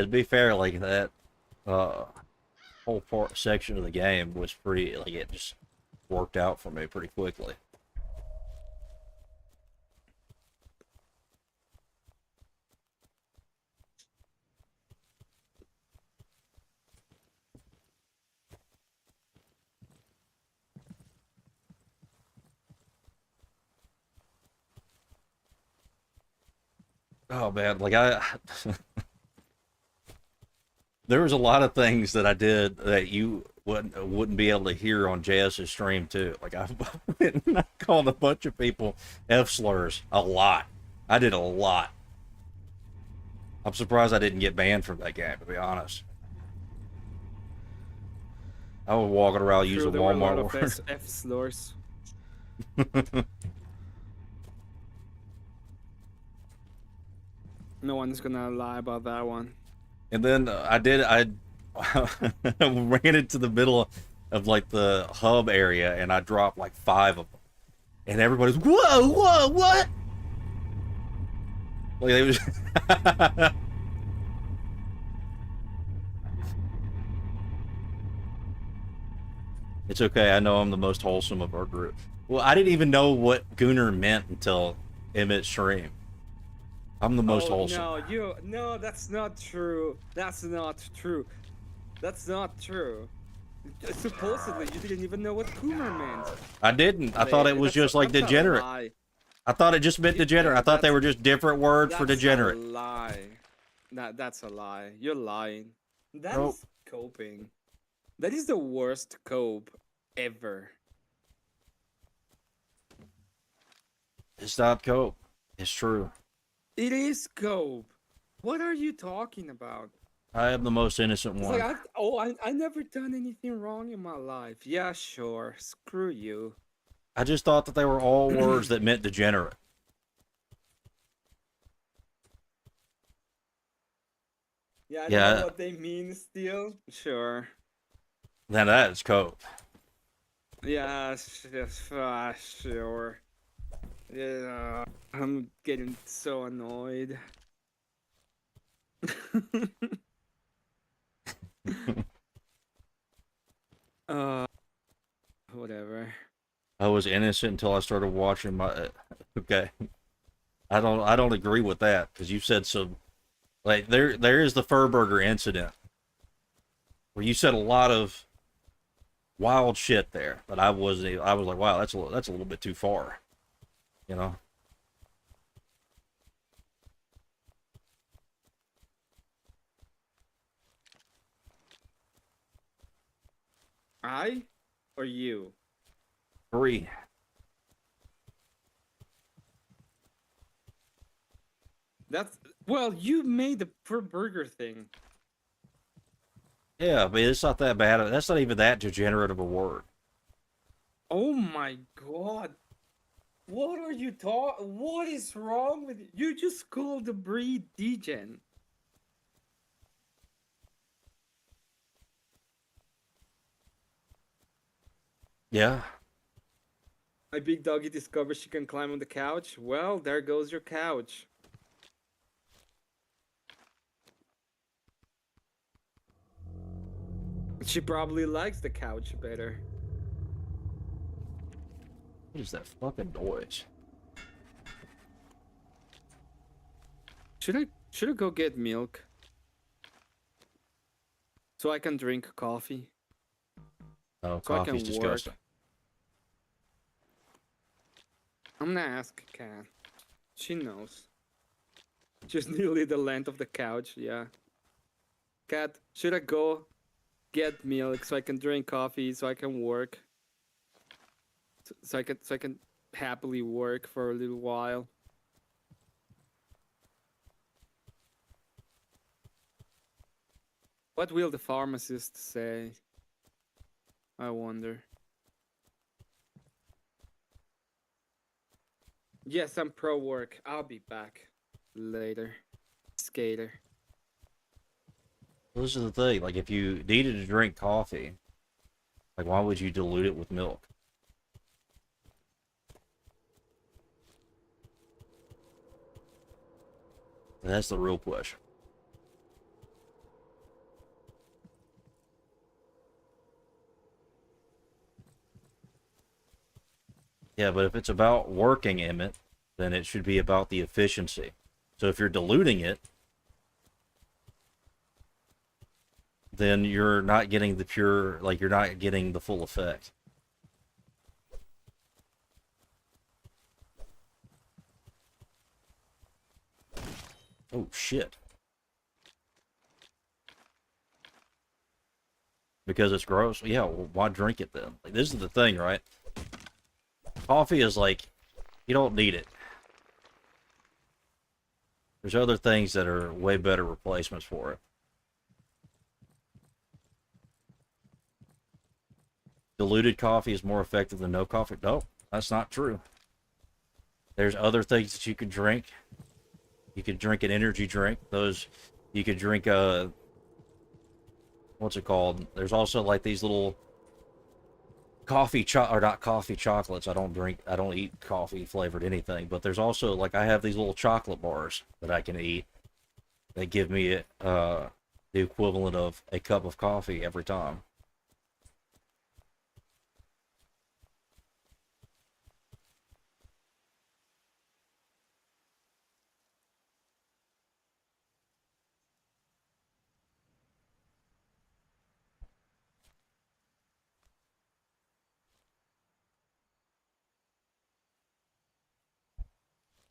A: To be fair, like that whole part section of the game was pretty like it just worked out for me pretty quickly. Oh man, like I there was a lot of things that I did that you wouldn't be able to hear on JS's stream too. Like I went and I called a bunch of people F slurs a lot. I did a lot. I'm surprised I didn't get banned from that game, to be honest. I was walking around using
C: There were a lot
A: Walmart
C: of F slurs. No one's gonna lie about that one.
A: And then I ran into the middle of like the hub area and I dropped like 5 of them. And everybody's, whoa, what? Like it was It's okay, I know I'm the most wholesome of our group. Well, I didn't even know what Gooner meant until Emmett's stream. I'm the most wholesome.
C: No, that's not true. That's not true. That's not true. Supposedly, you didn't even know what Coomer meant.
A: I didn't. I thought it was just like degenerate. I thought it just meant degenerate. I thought they were just different words for degenerate.
C: That's a lie. That's a lie. You're lying. That
A: Nope.
C: is coping. That is the worst cope ever.
A: It's not cope. It's true.
C: It is cope. What are you talking about?
A: I am the most innocent
C: It's
A: one.
C: like, I never done anything wrong in my life. Yeah, sure. Screw you.
A: I just thought that they were all words that meant degenerate.
C: Yeah, I
A: Yeah.
C: know what they mean still. Sure.
A: Now that is cope.
C: Yeah, sure. Yeah, I'm getting so annoyed. Whatever.
A: I was innocent until I started watching my. Okay, I don't agree with that because you said some. Like there is the Furburger incident where you said a lot of wild shit there, but I was like, wow, that's a little bit too far, you know.
C: I or you?
A: 3.
C: That's well, you made the per burger thing.
A: Yeah, but it's not that bad. That's not even that degenerate of a word.
C: Oh my god. What are you talking? What is wrong with you? You just called the breed degen.
A: Yeah.
C: My big doggy discovers she can climb on the couch. Well, there goes your couch. She probably likes the couch better.
A: What is that fucking noise?
C: Should I go get milk? So I can drink coffee.
A: Oh,
C: So I
A: coffee's
C: can
A: disgusting.
C: work. I'm gonna ask Kat. She knows. Just nearly the length of the couch, yeah. Kat, should I go get milk so I can drink coffee so I can work? So I can happily work for a little while. What will the pharmacist say? I wonder. Yes, I'm pro work. I'll be back later. Skater.
A: Well, this is the thing. Like, if you needed to drink coffee, like, why would you dilute it with milk? That's the real question. Yeah, but if it's about working, Emmett, then it should be about the efficiency. So if you're diluting it, then you're not getting the pure, like you're not getting the full effect. Oh shit. Because it's gross? Yeah, well, why drink it then? Like, this is the thing, right? Coffee is like, you don't need it. There's other things that are way better replacements for it. Diluted coffee is more effective than no coffee. No, that's not true. There's other things that you could drink. You could drink an energy drink. Those, you could drink a, what's it called? There's also like these little or not coffee chocolates. I don't eat coffee flavored anything, but there's also like I have these little chocolate bars that I can eat. They give me the equivalent of a cup of coffee every time.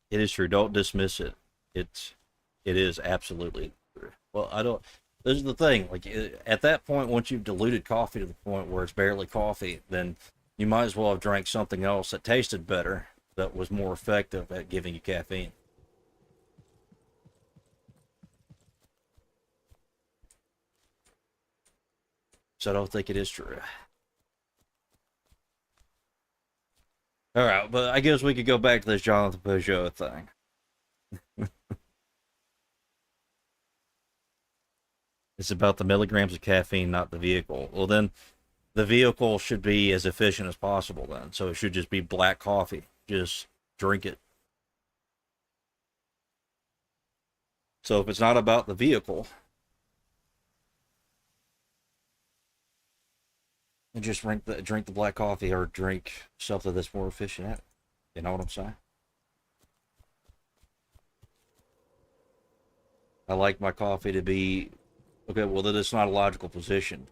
A: It is true. Don't dismiss it. It's it is absolutely true. Well, I don't. This is the thing. Like at that point, once you've diluted coffee to the point where it's barely coffee, then you might as well have drank something else that tasted better, that was more effective at giving you caffeine. So I don't think it is true. All right, but I guess we could go back to this Jonathan Peugeot thing. It's about the milligrams of caffeine, not the vehicle. Well, then the vehicle should be as efficient as possible then. So it should just be black coffee. Just drink it. So if it's not about the vehicle, then just drink the black coffee or drink something that's more efficient at it. You know what I'm saying? I like my coffee to be okay, well then it's not a logical position.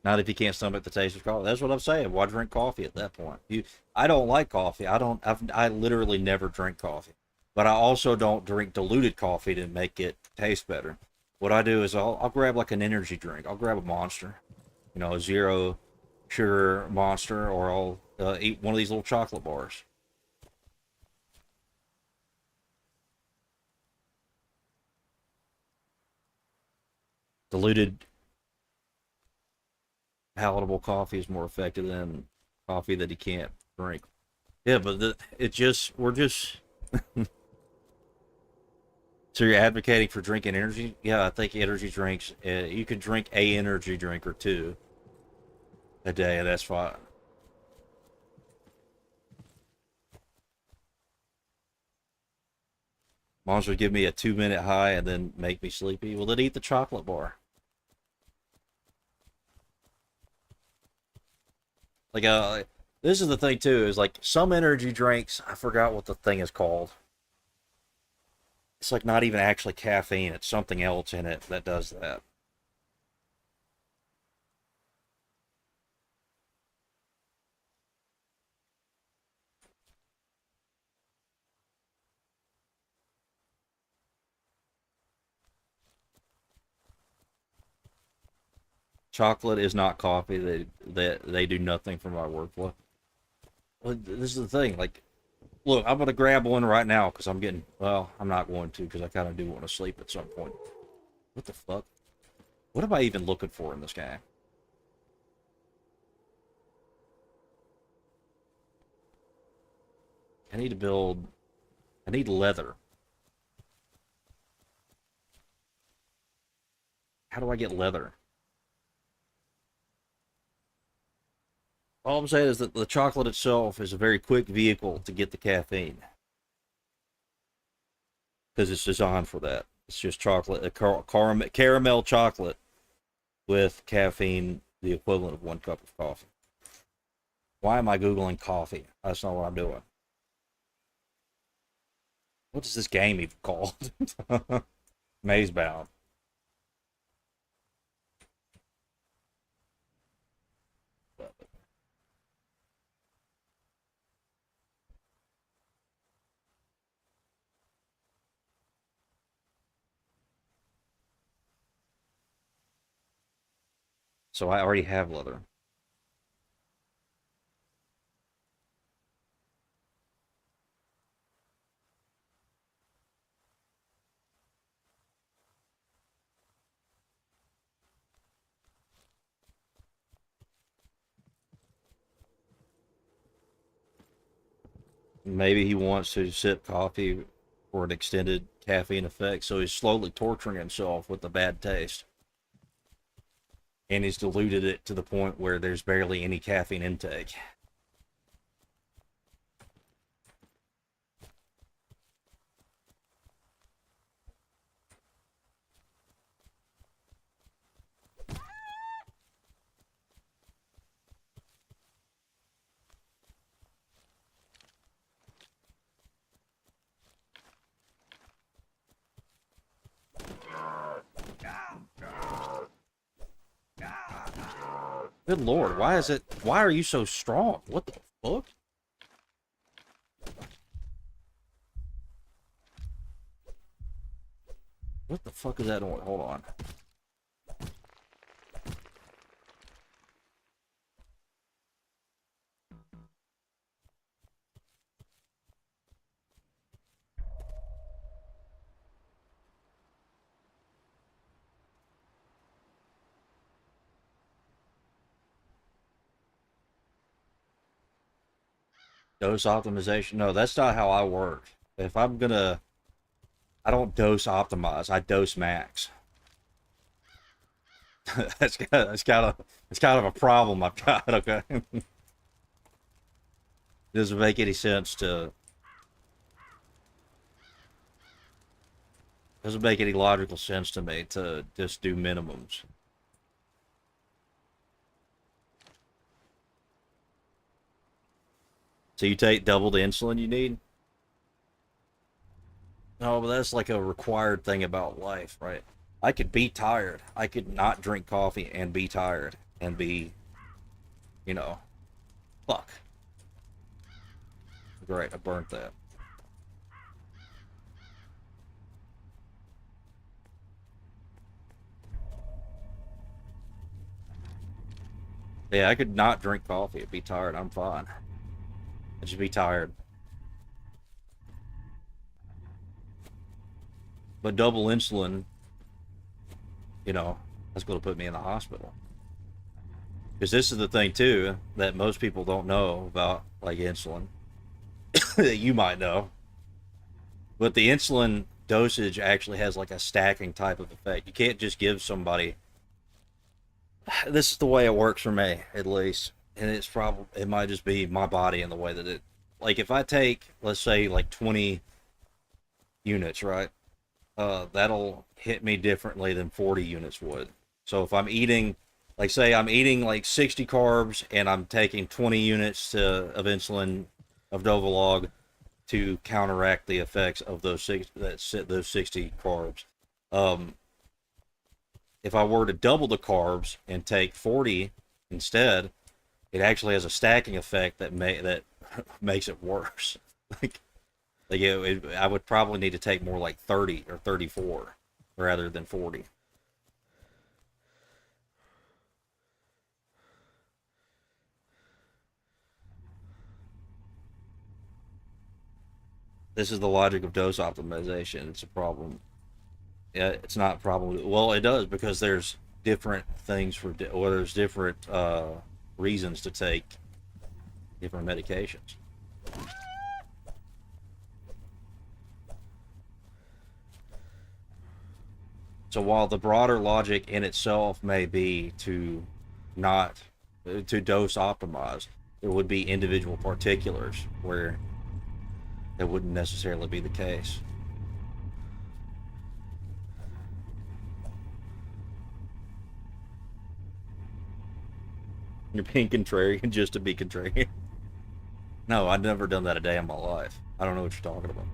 A: Not if you can't stomach the taste of coffee. That's what I'm saying. Why drink coffee at that point? I don't like coffee. I literally never drink coffee. But I also don't drink diluted coffee to make it taste better. What I do is I'll grab like an energy drink. I'll grab a Monster, a zero sugar Monster, or I'll eat one of these little chocolate bars. Diluted palatable coffee is more effective than coffee that you can't drink. Yeah, but we're just. So you're advocating for drinking energy? Yeah, I think energy drinks. You can drink a energy drink or two a day, and that's fine. Monsters give me a 2 minute high and then make me sleepy. Well, then eat the chocolate bar. Like this is the thing too. Is like some energy drinks. I forgot what the thing is called. It's like not even actually caffeine. It's something else in it that does that. Chocolate is not coffee. They do nothing for my workflow. Well, this is the thing. Like, look, I'm gonna grab one right now because I'm getting. Well, I'm not going to because I kind of do want to sleep at some point. What the fuck? What am I even looking for in this game? I need to build. I need leather. How do I get leather? All I'm saying is that the chocolate itself is a very quick vehicle to get the caffeine. Because it's designed for that. It's just chocolate, caramel chocolate with caffeine, the equivalent of 1 cup of coffee. Why am I Googling coffee? That's not what I'm doing. What is this game even called? Mazebound. So I already have leather. Maybe he wants to sip coffee for an extended caffeine effect, so he's slowly torturing himself with the bad taste. And he's diluted it to the point where there's barely any caffeine intake. Good lord, why are you so strong? What the fuck? What the fuck is that noise? Hold on. Dose optimization? No, that's not how I work. If I'm gonna, I don't dose optimize. I dose max. that's kind of a problem I've got. Okay, it doesn't make any sense to. Doesn't make any logical sense to me to just do minimums. So you take double the insulin you need? No, but that's like a required thing about life, right? I could be tired. I could not drink coffee and be tired and be, you know, fuck. Great, I burnt that. Yeah, I could not drink coffee and be tired. I'm fine. I'd just be tired. But double insulin, you know, that's going to put me in the hospital. Because this is the thing, too, that most people don't know about, like, insulin. That you might know. But the insulin dosage actually has, like, a stacking type of effect. You can't just give somebody... This is the way it works for me, at least. And it's probably... It might just be my body and the way that it... Like, if I take, let's say, like, 20 units, right? That'll hit me differently than 40 units would. So if I'm eating, like say I'm eating like 60 carbs and I'm taking 20 units of insulin of Dovolog to counteract the effects of those 60 carbs. If I were to double the carbs and take 40 instead, it actually has a stacking effect that makes it worse. I would probably need to take more like 30 or 34 rather than 40. This is the logic of dose optimization. It's a problem. Yeah, it's not a problem. Well, it does because there's different things there's different reasons to take different medications. So while the broader logic in itself may be to not to dose optimize. There would be individual particulars where that wouldn't necessarily be the case. You're being contrarian just to be contrarian. No, I've never done that a day in my life. I don't know what you're talking about.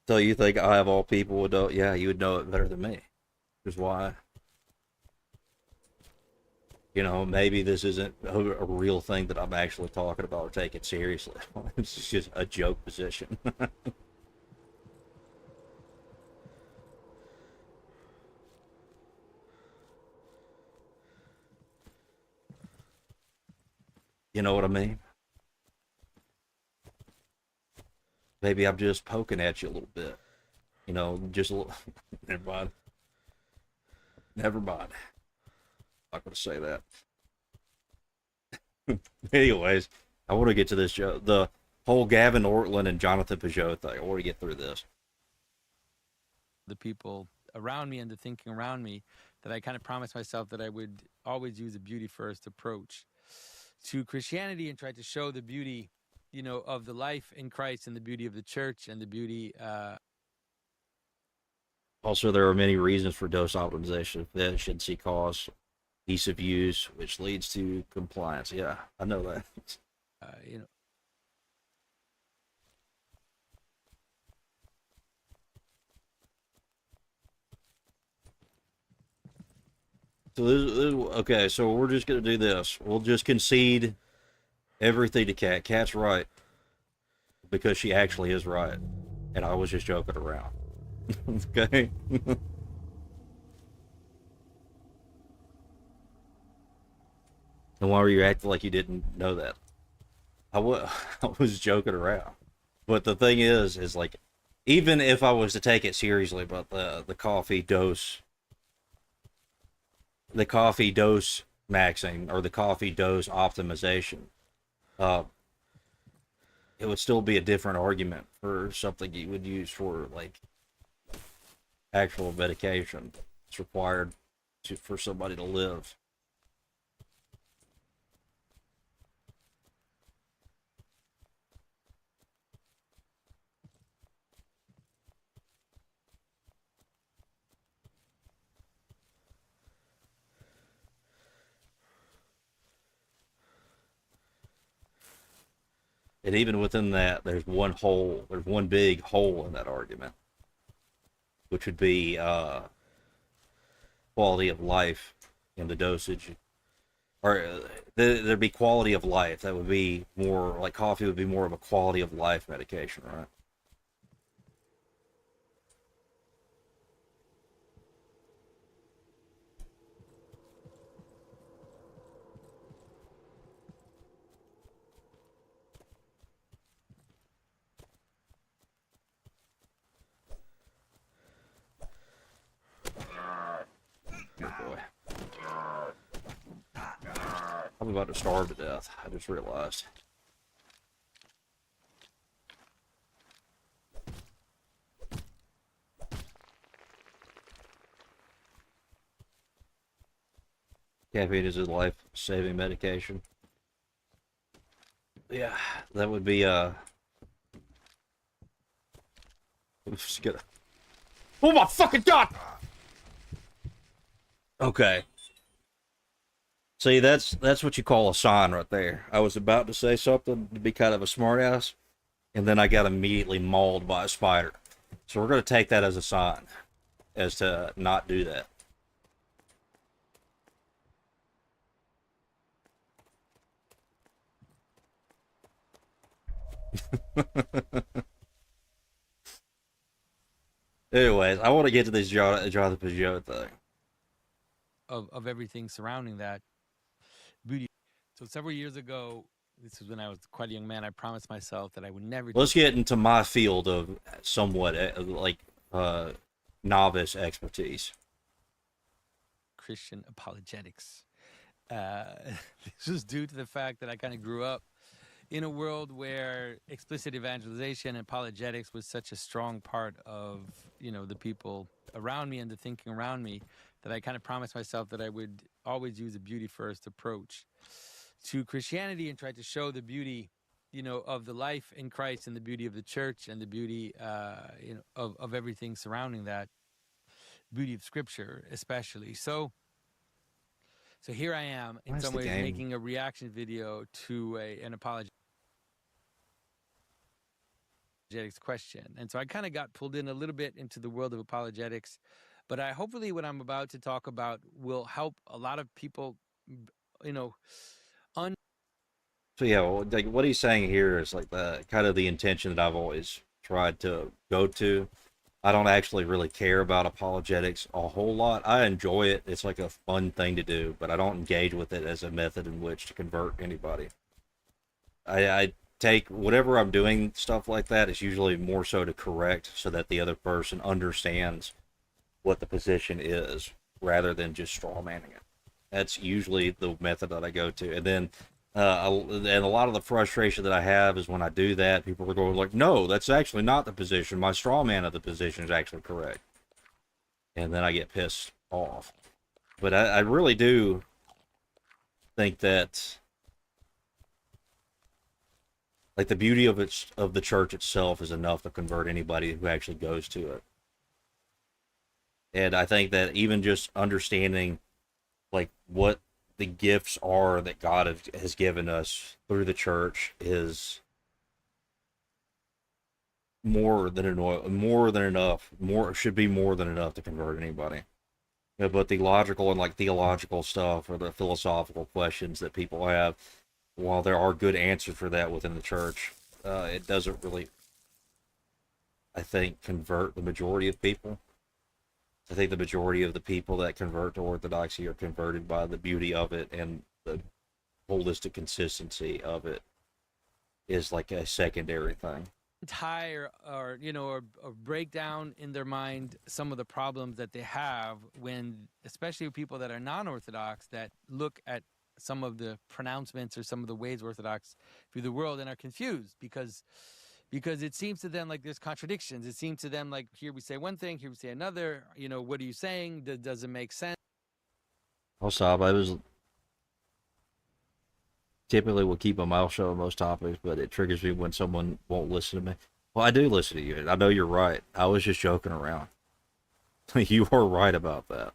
A: So you think I of all people would know? Yeah, you would know it better than me. Which is why, maybe this isn't a real thing that I'm actually talking about or taking seriously. It's just a joke position. You know what I mean? Maybe I'm just poking at you a little bit. Just a little. Never mind. Never mind. I'm not going to say that. Anyways, I want to get to this show. The whole Gavin Ortland and Jonathan Peugeot thing. I want to get through this.
B: The people around me and the thinking around me, that I kind of promised myself that I would always use a beauty first approach to Christianity and try to show the beauty, of the life in Christ and the beauty of the church and the beauty.
A: Also, there are many reasons for dose optimization: efficiency, cost, ease of use, which leads to compliance. Yeah, I know that.
B: You know,
A: So okay. So we're just gonna do this. We'll just concede everything to Kat. Kat's right because she actually is right, and I was just joking around. Okay. And why were you acting like you didn't know that? I was joking around. But the thing is like, even if I was to take it seriously about the coffee dose maxing or the coffee dose optimization, it would still be a different argument for something you would use for like actual medication. It's required for somebody to live. And even within that, there's one big hole in that argument, which would be quality of life in the dosage. Or there'd be quality of life. That would be more like coffee would be more of a quality of life medication, right? Good boy. I'm about to starve to death. I just realized. Caffeine is a life-saving medication. Yeah, that would be just gonna... Oh my fucking god! Okay. See, that's what you call a sign right there. I was about to say something to be kind of a smartass, and then I got immediately mauled by a spider. So we're gonna take that as a sign, as to not do that. Anyways, I want to get to this Jonathan Peugeot thing.
B: of everything surrounding that beauty. So several years ago, this was when I was quite a young man, I promised myself that I would never.
A: Let's get into my field of somewhat novice expertise.
B: Christian apologetics. this was due to the fact that I kind of grew up in a world where explicit evangelization and apologetics was such a strong part of, the people around me and the thinking around me, that I kind of promised myself that I would always use a beauty first approach to Christianity and try to show the beauty, of the life in Christ and the beauty of the church and the beauty, of everything surrounding that, beauty of Scripture, especially. So here I am, in
A: Why is
B: some
A: the
B: ways,
A: game?
B: making a reaction video to an apologetics question. And so I kind of got pulled in a little bit into the world of apologetics, but hopefully what I'm about to talk about will help a lot of people, you know,
A: So yeah, well, like what he's saying here is like the kind of the intention that I've always tried to go to. I don't actually really care about apologetics a whole lot. I enjoy it. It's like a fun thing to do, but I don't engage with it as a method in which to convert anybody. I take whatever I'm doing, stuff like that, is usually more so to correct so that the other person understands what the position is rather than just straw manning it. That's usually the method that I go to. And then and a lot of the frustration that I have is when I do that, people are going like, no, that's actually not the position. My straw man of the position is actually correct. And then I get pissed off. But I really do think that like the beauty of the church itself is enough to convert anybody who actually goes to it. And I think that even just understanding like what the gifts are that God has given us through the church is more than enough. Should be more than enough to convert anybody. Yeah, but the logical and like theological stuff or the philosophical questions that people have, while there are good answers for that within the church, it doesn't really, I think, convert the majority of people. I think the majority of the people that convert to Orthodoxy are converted by the beauty of it, and the holistic consistency of it is like a secondary thing.
B: tie or break down in their mind some of the problems that they have when, especially with people that are non-Orthodox, that look at some of the pronouncements or some of the ways Orthodox view the world and are confused because it seems to them like there's contradictions. It seems to them like here we say one thing, here we say another. What are you saying? That doesn't make sense.
A: Also, I was typically will keep my mouth shut on most topics, but it triggers me when someone won't listen to me. Well, I do listen to you. I know you're right. I was just joking around. You are right about that.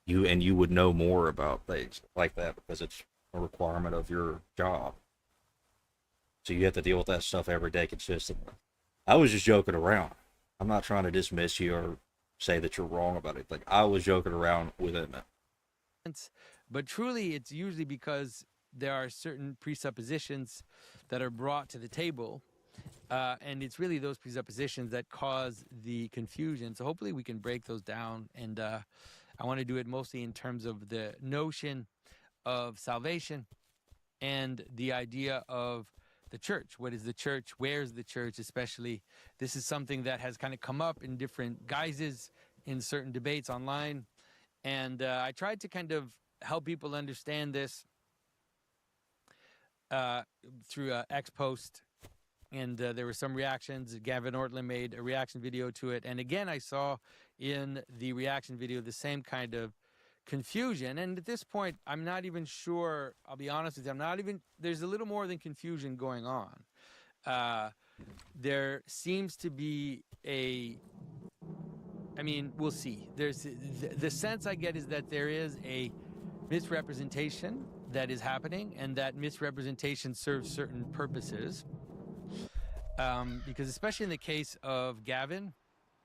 A: You would know more about things like that because it's a requirement of your job. So you have to deal with that stuff every day consistently. I was just joking around. I'm not trying to dismiss you or say that you're wrong about it. Like I was joking around within it.
B: But truly, it's usually because there are certain presuppositions that are brought to the table, and it's really those presuppositions that cause the confusion. So hopefully we can break those down, and I want to do it mostly in terms of the notion of salvation and the idea of the church. What is the church? Where's the church? Especially, this is something that has kind of come up in different guises in certain debates online, and I tried to kind of help people understand this through X post, and there were some reactions. Gavin Ortlund made a reaction video to it, and again I saw in the reaction video the same kind of confusion. And at this point, I'm not even sure. I'll be honest with you. There's a little more than confusion going on. There seems to be we'll see. There's the sense I get is that there is a misrepresentation that is happening, and that misrepresentation serves certain purposes. Because especially in the case of Gavin.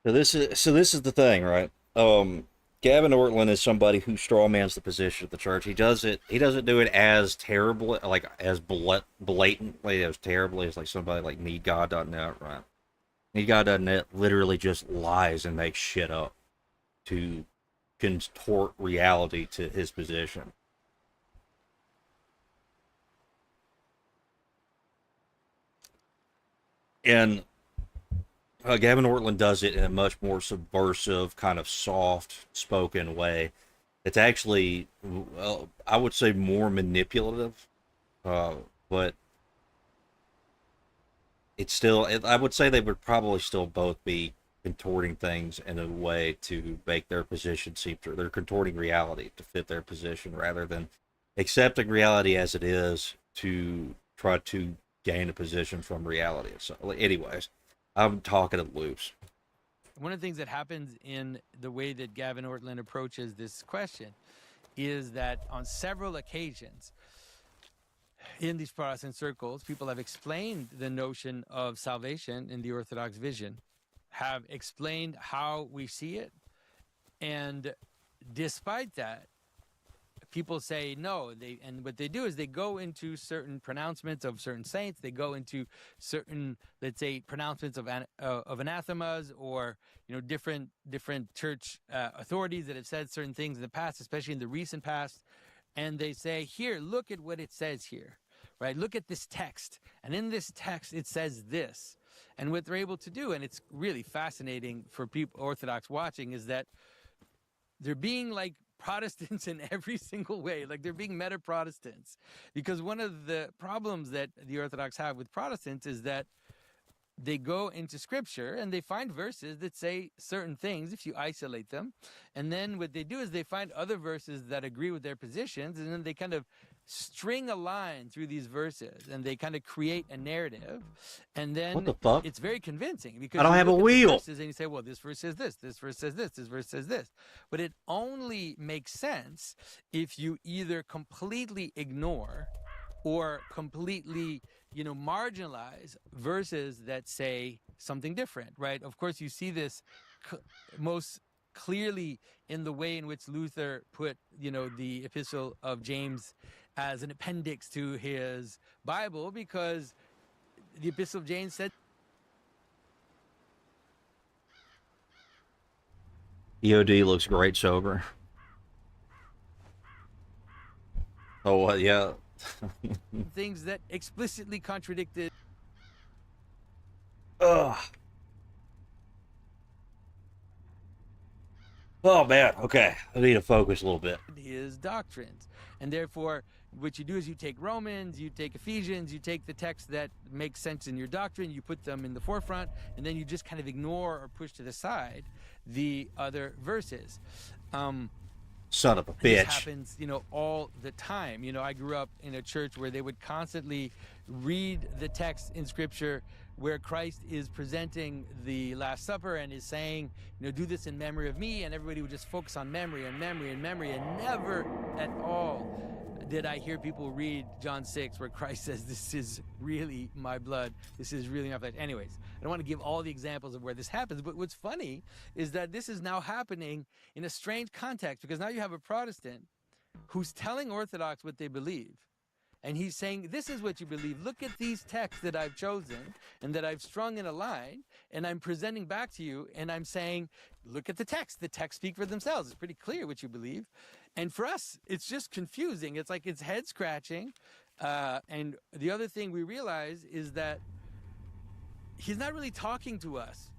A: So this is the thing, right? Gavin Ortlund is somebody who strawmans the position of the church. He doesn't do it as terribly, like as blatantly as terribly as like somebody like NeedGod.net, right? NeedGod.net literally just lies and makes shit up to contort reality to his position. And Gavin Ortlund does it in a much more subversive, kind of soft-spoken way It's actually, well, I would say more manipulative, but it's still. I would say they would probably still both be contorting things in a way to make their position seem true. They're contorting reality to fit their position rather than accepting reality as it is to try to gain a position from reality. So, anyways, I'm talking in loops.
B: One of the things that happens in the way that Gavin Ortland approaches this question is that on several occasions in these Protestant circles, people have explained the notion of salvation in the Orthodox vision, have explained how we see it. And despite that, people say no. And what they do is they go into certain pronouncements of certain saints. They go into certain, let's say, pronouncements of anathemas, or different church authorities that have said certain things in the past, especially in the recent past. And they say, here, look at what it says here, right? Look at this text. And in this text, it says this. And what they're able to do, and it's really fascinating for people, Orthodox watching, is that they're being like Protestants in every single way. Like, they're being meta Protestants. Because one of the problems that the Orthodox have with Protestants is that they go into scripture and they find verses that say certain things if you isolate them. And then what they do is they find other verses that agree with their positions, and then they kind of string a line through these verses, and they kind of create a narrative. And then
A: What the fuck?
B: it's very convincing, because
A: I don't
B: you
A: have a
B: look at the
A: wheel.
B: verses and you say, well, this verse says this verse says this verse says this. But it only makes sense if you either completely ignore or completely marginalize verses that say something different, right? Of course, you see this most clearly in the way in which Luther put, the Epistle of James as an appendix to his Bible, because the Epistle of James said
A: EOD looks great sober. Oh, yeah.
B: things that explicitly contradicted
A: Ugh. Oh, man. Okay. I need to focus a little bit.
B: his doctrines. And therefore, what you do is you take Romans, you take Ephesians, you take the texts that make sense in your doctrine, you put them in the forefront, and then you just kind of ignore or push to the side the other verses.
A: Son of a bitch.
B: This happens, all the time. I grew up in a church where they would constantly read the text in Scripture where Christ is presenting the Last Supper and is saying, do this in memory of me, and everybody would just focus on memory and memory and memory, and never at all did I hear people read John 6 where Christ says, this is really my blood, this is really my flesh. Anyways, I don't want to give all the examples of where this happens, but what's funny is that this is now happening in a strange context, because now you have a Protestant who's telling Orthodox what they believe. And he's saying, this is what you believe. Look at these texts that I've chosen and that I've strung in a line, and I'm presenting back to you, and I'm saying, look at the text. The texts speak for themselves. It's pretty clear what you believe. And for us, it's just confusing. It's like it's head scratching. And the other thing we realize is that he's not really talking to us,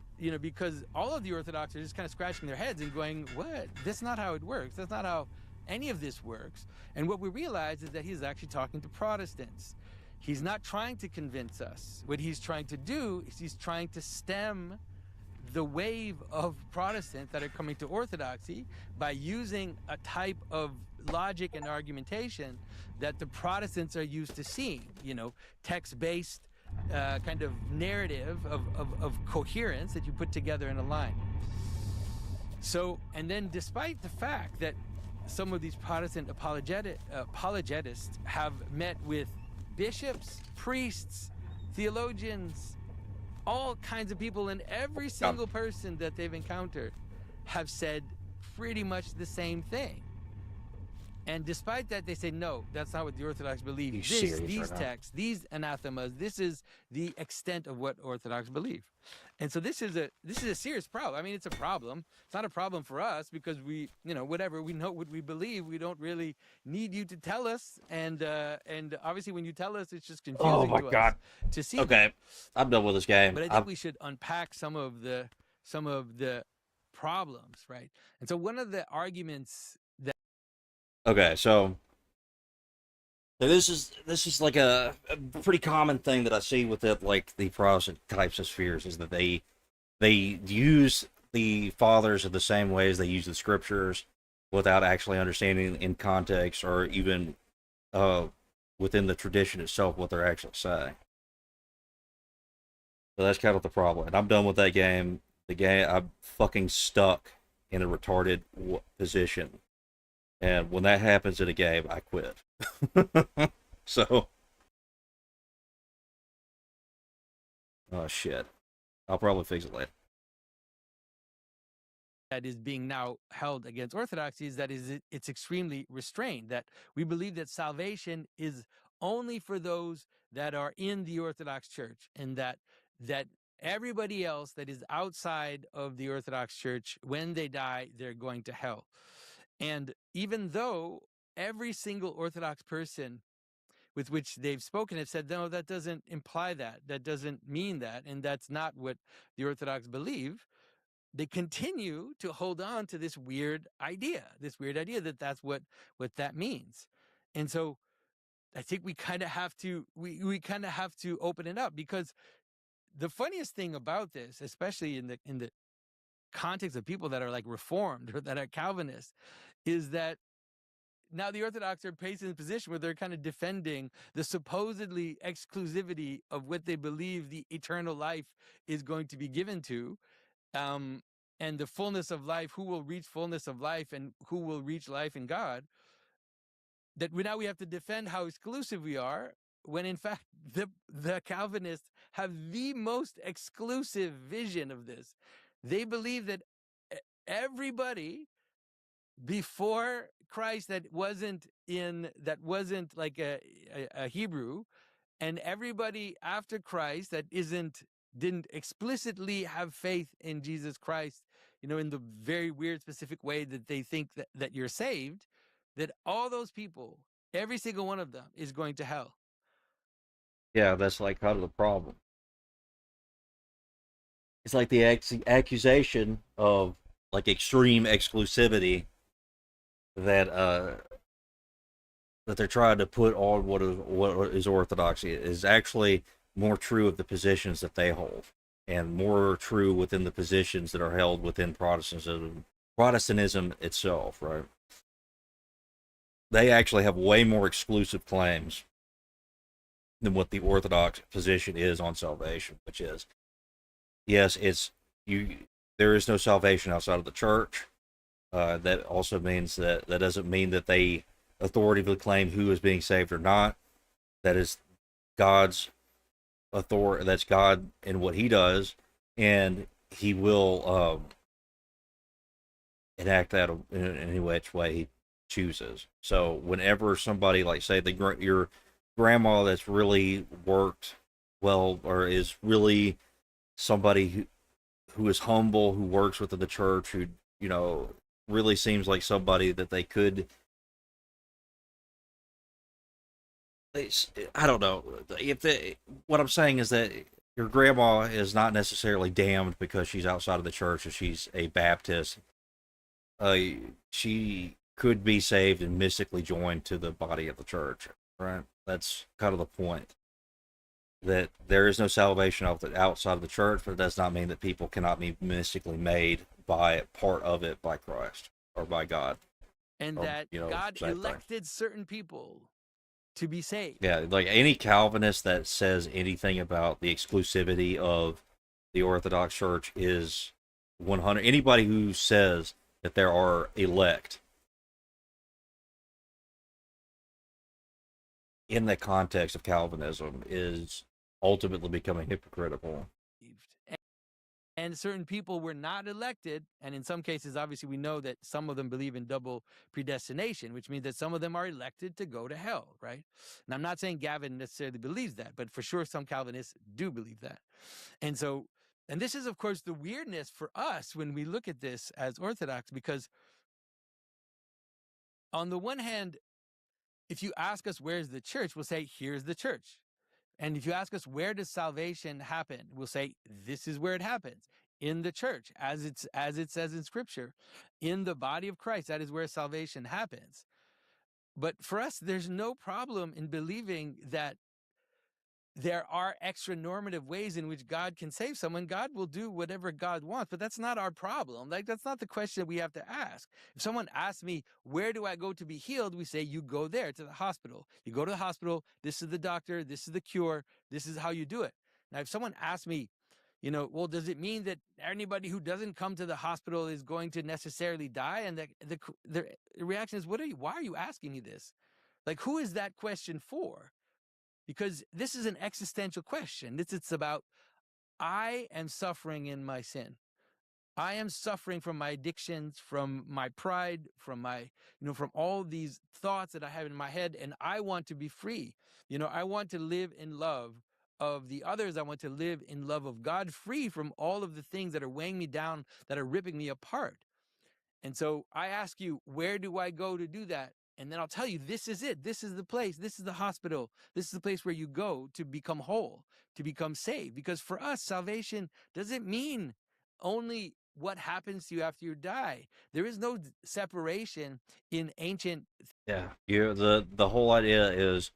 B: because all of the Orthodox are just kind of scratching their heads and going, what? That's not how it works. That's not how any of this works. And what we realize is that he's actually talking to Protestants. He's not trying to convince us. What he's trying to do is he's trying to stem the wave of Protestants that are coming to Orthodoxy by using a type of logic and argumentation that the Protestants are used to seeing, text-based kind of narrative of coherence that you put together in a line. So, and then despite the fact that some of these Protestant apologetists have met with bishops, priests, theologians, all kinds of people, and every single person that they've encountered have said pretty much the same thing. And despite that, they say, no, that's not what the Orthodox believe. These texts, these anathemas, this is the extent of what Orthodox believe. And so this is a serious problem. I mean, it's a problem. It's not a problem for us because we, whatever, we know what we believe. We don't really need you to tell us. And obviously when you tell us, it's just confusing to us to see.
A: Okay, I'm done with this game.
B: But I think we should unpack some of the problems, right? And so one of the arguments
A: Okay, so this is like a pretty common thing that I see with it, like the Protestant types of spheres, is that they use the fathers in the same ways they use the scriptures without actually understanding in context or even uh, within the tradition itself what they're actually saying. So that's kind of the problem. And I'm done with that game. The game, I'm fucking stuck in a retarded position. And when that happens in a game, I quit. So, oh shit. I'll probably fix it later.
B: That is being now held against orthodoxy is that it's extremely restrained, that we believe that salvation is only for those that are in the Orthodox Church, and that everybody else that is outside of the Orthodox Church, when they die, they're going to hell. And even though every single Orthodox person with which they've spoken have said, no, that doesn't imply that. That doesn't mean that. And that's not what the Orthodox believe. They continue to hold on to this weird idea that that's what that means. And so I think we kind of have to, we kind of have to open it up, because the funniest thing about this, especially in the context of people that are like Reformed or that are Calvinists, is that now the Orthodox are placed in a position where they're kind of defending the supposedly exclusivity of what they believe the eternal life is going to be given to, um, and the fullness of life, who will reach fullness of life and who will reach life in God. That now we have to defend how exclusive we are, when in fact the Calvinists have the most exclusive vision of this. They believe that everybody before Christ that wasn't like a Hebrew, and everybody after Christ that didn't explicitly have faith in Jesus Christ, in the very weird specific way that they think that you're saved, that all those people, every single one of them, is going to hell.
A: Yeah, that's like kind of the problem. It's like the accusation of like extreme exclusivity that that they're trying to put on what is orthodoxy is actually more true of the positions that they hold, and more true within the positions that are held within Protestantism itself, right? They actually have way more exclusive claims than what the Orthodox position is on salvation, which is, yes, it's you. There is no salvation outside of the church. That also means that doesn't mean that they authoritatively claim who is being saved or not. That is God's authority. That's God and what He does, and He will enact that in any which way He chooses. So whenever somebody, like say your grandma that's really worked well, or is really somebody who is humble, who works within the church, who really seems like somebody that they could. I don't know if what I'm saying is that your grandma is not necessarily damned because she's outside of the church, if she's a Baptist. Uh, she could be saved and mystically joined to the body of the church, right? That's kind of the point. That there is no salvation outside of the church, but it does not mean that people cannot be mystically made by part of it by Christ or by God.
B: And
A: Or,
B: that God elected certain people to be saved.
A: Yeah, like any Calvinist that says anything about the exclusivity of the Orthodox Church is 100. Anybody who says that there are elect in the context of Calvinism is ultimately becoming hypocritical.
B: And certain people were not elected. And in some cases, obviously, we know that some of them believe in double predestination, which means that some of them are elected to go to hell, right? And I'm not saying Gavin necessarily believes that, but for sure, some Calvinists do believe that. And so, and this is, of course, the weirdness for us when we look at this as Orthodox, because on the one hand, if you ask us, where's the church, we'll say, here's the church. And if you ask us, where does salvation happen? We'll say, this is where it happens, in the church, as it says in Scripture, in the body of Christ. That is where salvation happens. But for us, there's no problem in believing that there are extra normative ways in which God can save someone. God will do whatever God wants, but that's not our problem. Like, that's not the question we have to ask. If someone asks me, where do I go to be healed? We say, you go there to the hospital. You go to the hospital. This is the doctor. This is the cure. This is how you do it. Now, if someone asks me, well, does it mean that anybody who doesn't come to the hospital is going to necessarily die? And the reaction is, why are you asking me this? Like, who is that question for? Because this is an existential question. It's about, I am suffering in my sin. I am suffering from my addictions, from my pride, from from all these thoughts that I have in my head, and I want to be free. I want to live in love of the others. I want to live in love of God, free from all of the things that are weighing me down, that are ripping me apart. And so I ask you, where do I go to do that? And then I'll tell you, this is it. This is the place. This is the hospital. This is the place where you go to become whole, to become saved. Because for us, salvation doesn't mean only what happens to you after you die. There is no separation in ancient.
A: Yeah, the whole idea is,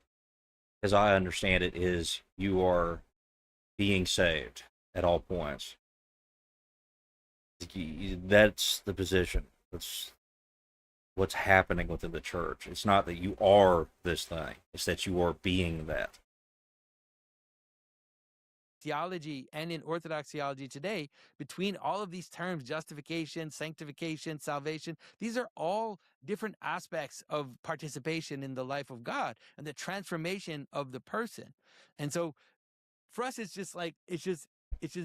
A: as I understand it, is you are being saved at all points. That's the position. That's what's happening within the church. It's not that you are this thing. It's that you are being that.
B: Theology and in Orthodox theology today, between all of these terms, justification, sanctification, salvation, these are all different aspects of participation in the life of God and the transformation of the person. And so for us, it's just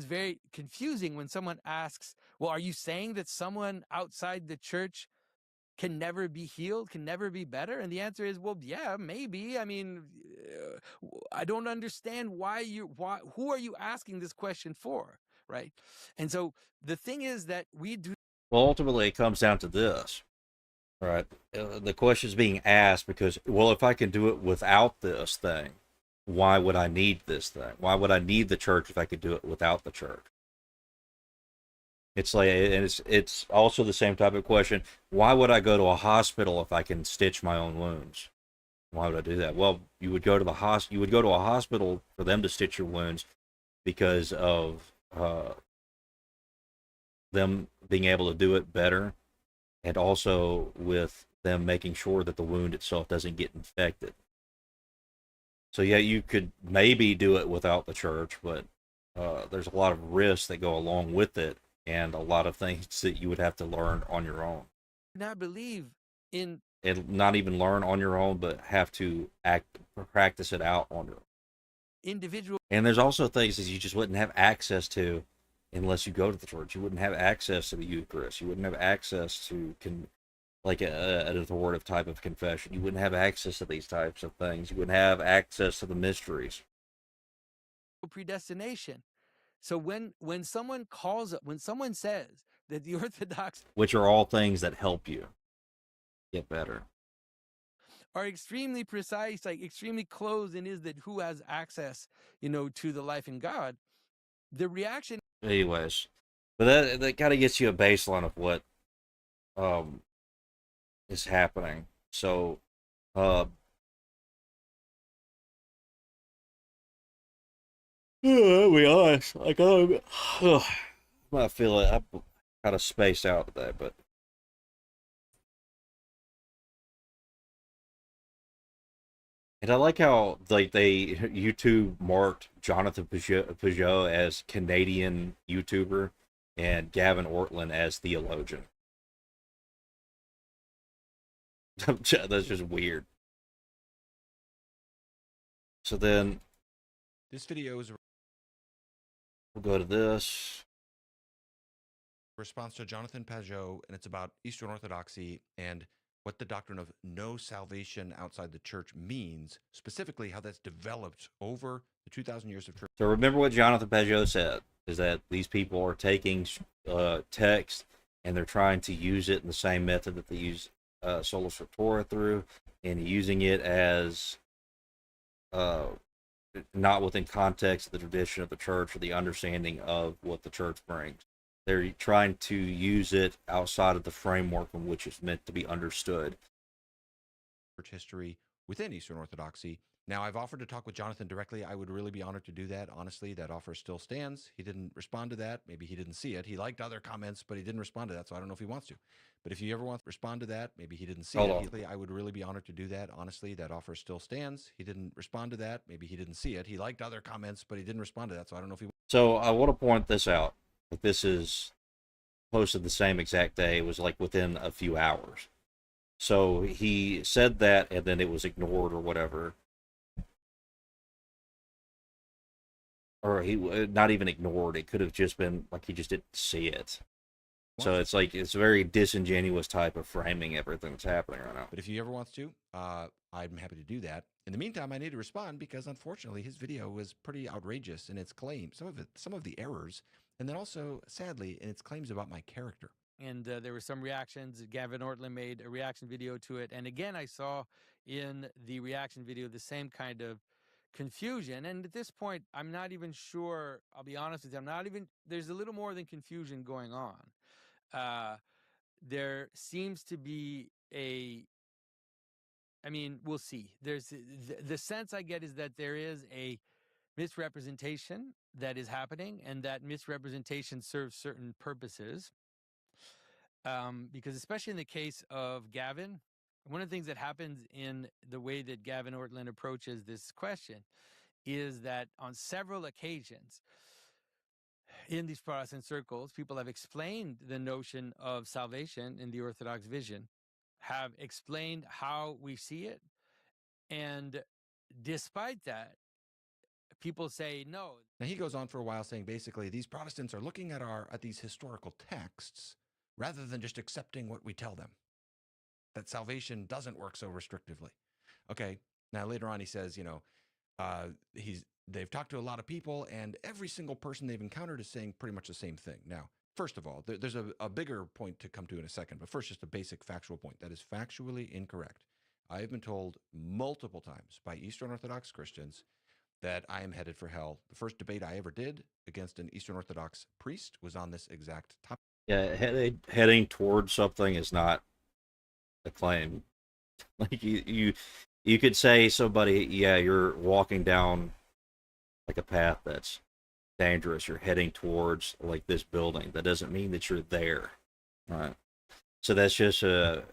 B: very confusing when someone asks, well, are you saying that someone outside the church can never be healed, can never be better? And the answer is, well, yeah, maybe. I mean, I don't understand who are you asking this question for, right? And so the thing is that we do.
A: Well, ultimately, it comes down to this, right? The question is being asked because, well, if I can do it without this thing, why would I need this thing? Why would I need the church if I could do it without the church? It's like, and it's also the same type of question. Why would I go to a hospital if I can stitch my own wounds? Why would I do that? Well, you would go to a hospital for them to stitch your wounds because of them being able to do it better, and also with them making sure that the wound itself doesn't get infected. So yeah, you could maybe do it without the church, but there's a lot of risks that go along with it, and a lot of things that you would have to learn on your own.
B: Not believe in,
A: and not even learn on your own, but have to practice it out on your own.
B: Individual.
A: And there's also things that you just wouldn't have access to unless you go to the church. You wouldn't have access to the Eucharist. You wouldn't have access to an authoritative type of confession. You wouldn't have access to these types of things. You wouldn't have access to the mysteries.
B: Predestination. So when someone says that the Orthodox,
A: which are all things that help you get better,
B: are extremely precise, like extremely close, and is that who has access, to the life in God, the reaction.
A: Anyways, but that kind of gets you a baseline of what is happening. So I'll be honest, like I feel it. I'm kind of spaced out today, but and I like how like YouTube marked Jonathan Peugeot as Canadian YouTuber and Gavin Ortlund as theologian. That's just weird. So then
E: this video is
A: we'll go to this.
E: Response to Jonathan Peugeot, and it's about Eastern Orthodoxy and what the doctrine of no salvation outside the church means, specifically how that's developed over the 2,000 years of church.
A: So remember what Jonathan Peugeot said, is that these people are taking text and they're trying to use it in the same method that they use Sola Scriptura through, and using it as not within context of the tradition of the church or the understanding of what the church brings. They're trying to use it outside of the framework in which it's meant to be understood.
E: church history within Eastern Orthodoxy. Now, I've offered to talk with Jonathan directly. I would really be honored to do that. Honestly, that offer still stands. He didn't respond to that. Maybe he didn't see it. He liked other comments, but he didn't respond to that, so I don't know if he wants to. But if you ever want to respond to that, maybe he didn't see
A: Hold
E: it. I would really be honored to do that. Honestly, that offer still stands. He didn't respond to that. Maybe he didn't see it. He liked other comments, but he didn't respond to that, so I don't know if he.
A: So I want to point this out. Like, this is posted the same exact day. It was like within a few hours. So he said that, and then it was ignored or whatever. Or he not even ignored. It could have just been like he just didn't see it. So it's like it's a very disingenuous type of framing everything that's happening right now.
E: But if he ever wants to, I'm happy to do that. In the meantime, I need to respond because unfortunately his video was pretty outrageous in its claims, some of the errors, and then also sadly in its claims about my character.
B: And there were some reactions. Gavin Ortlund made a reaction video to it, and again, I saw in the reaction video the same kind of confusion. And at this point, I'm not even sure. I'll be honest with you. I'm not even. There's a little more than confusion going on. There seems to be I mean, we'll see. There's the sense I get is that there is a misrepresentation that is happening, and that misrepresentation serves certain purposes. Because especially in the case of Gavin, one of the things that happens in the way that Gavin Ortlund approaches this question is that on several occasions in these Protestant circles, people have explained the notion of salvation in the Orthodox vision, have explained how we see it. And despite that, people say no.
E: Now he goes on for a while saying basically these Protestants are looking at these historical texts rather than just accepting what we tell them. That salvation doesn't work so restrictively. Okay. Now later on he says, they've talked to a lot of people, and every single person they've encountered is saying pretty much the same thing. Now, first of all, there's a bigger point to come to in a second, but first, just a basic factual point. That is factually incorrect. I have been told multiple times by Eastern Orthodox Christians that I am headed for hell. The first debate I ever did against an Eastern Orthodox priest was on this exact topic.
A: Yeah, heading towards something is not a claim. Like you could say somebody, yeah, you're walking down like a path that's dangerous. You're heading towards like this building. That doesn't mean that you're there, right? So that's just it's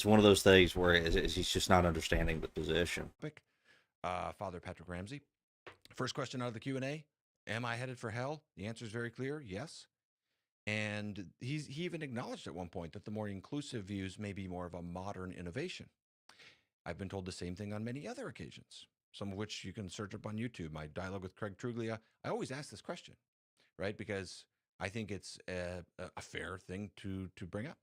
A: one of those things where he's just not understanding the position.
E: Father Patrick Ramsey. First question out of the Q&A: am I headed for hell? The answer is very clear: yes. And he even acknowledged at one point that the more inclusive views may be more of a modern innovation. I've been told the same thing on many other occasions, some of which you can search up on YouTube. My dialogue with Craig Truglia, I always ask this question, right? Because I think it's a fair thing to bring up.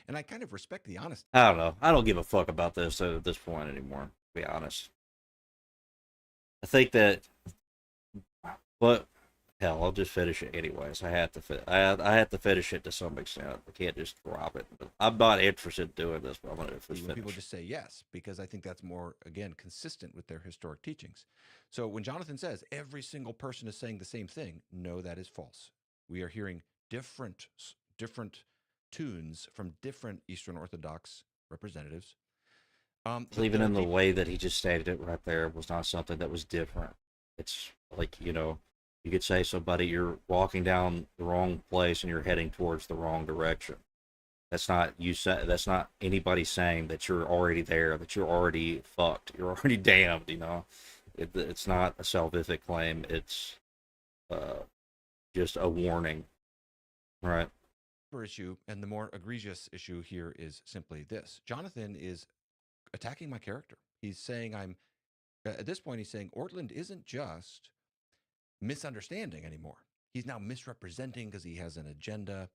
E: And I kind of respect the honesty.
A: I don't know. I don't give a fuck about this at this point anymore, to be honest. I think that, but hell, I'll just finish it anyways. I have to finish it to some extent. I can't just drop it. But I'm not interested in doing this, but I'm going to finish.
E: People just say yes, because I think that's more, again, consistent with their historic teachings. So when Jonathan says every single person is saying the same thing, no, that is false. We are hearing different tunes from different Eastern Orthodox representatives.
A: Even in the way that he just stated it right there was not something that was different. It's like, you could say somebody, you're walking down the wrong place and you're heading towards the wrong direction. That's not that's not anybody saying that you're already there, that you're already fucked, you're already damned, It's not a salvific claim. It's just a warning, right?
E: Issue, and the more egregious issue here is simply this: Jonathan is attacking my character. He's saying at this point, he's saying Ortlund isn't just misunderstanding anymore. He's now misrepresenting because he has an agenda.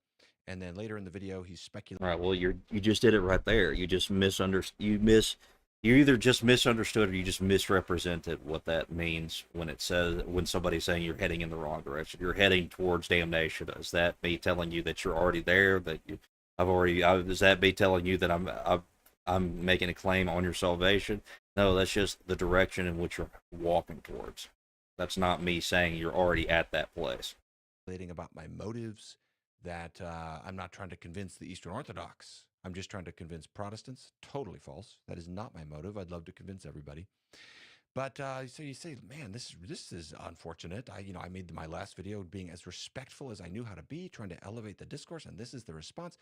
E: And then later in the video, he's speculating.
A: Right. Well, you just did it right there. You just you either just misunderstood or you just misrepresented what that means when somebody's saying you're heading in the wrong direction. You're heading towards damnation. Is that me telling you that you're already there? Is that me telling you that I'm making a claim on your salvation? No, that's just the direction in which you're walking towards. That's not me saying you're already at that place.
E: About my motives, that I'm not trying to convince the Eastern Orthodox I'm just trying to convince Protestants. Totally false. That is not my motive. I'd love to convince everybody. But so you say, man, this is unfortunate. I made my last video being as respectful as I knew how to be, trying to elevate the discourse, and this is the response.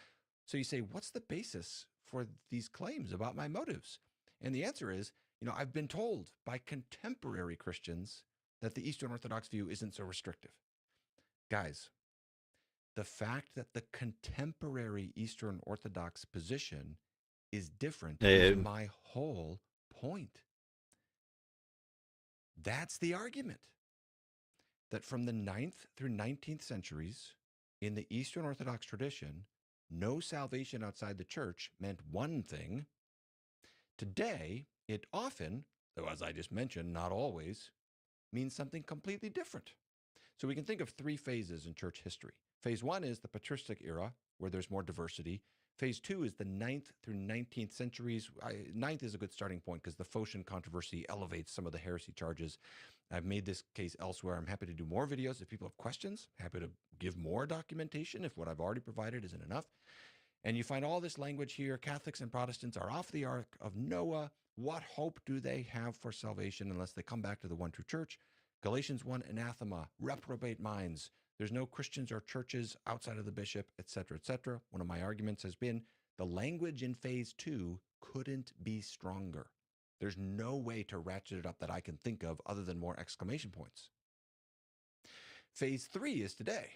E: So you say, what's the basis for these claims about my motives? And the answer is, I've been told by contemporary Christians that the Eastern Orthodox view isn't so restrictive. Guys, the fact that the contemporary Eastern Orthodox position is different is my whole point. That's the argument. That from the 9th through 19th centuries, in the Eastern Orthodox tradition, no salvation outside the church meant one thing. Today, it often, though as I just mentioned, not always, means something completely different. So we can think of 3 phases in church history. Phase 1 is the patristic era, where there's more diversity. Phase 2 is the 9th through 19th centuries. 9th is a good starting point because the Phocian controversy elevates some of the heresy charges. I've made this case elsewhere. I'm happy to do more videos if people have questions. Happy to give more documentation if what I've already provided isn't enough. And you find all this language here. Catholics and Protestants are off the ark of Noah. What hope do they have for salvation unless they come back to the one true church? Galatians 1, anathema, reprobate minds. There's no Christians or churches outside of the bishop, etc., etc. One of my arguments has been the language in phase 2 couldn't be stronger. There's no way to ratchet it up that I can think of other than more exclamation points. Phase 3 is today,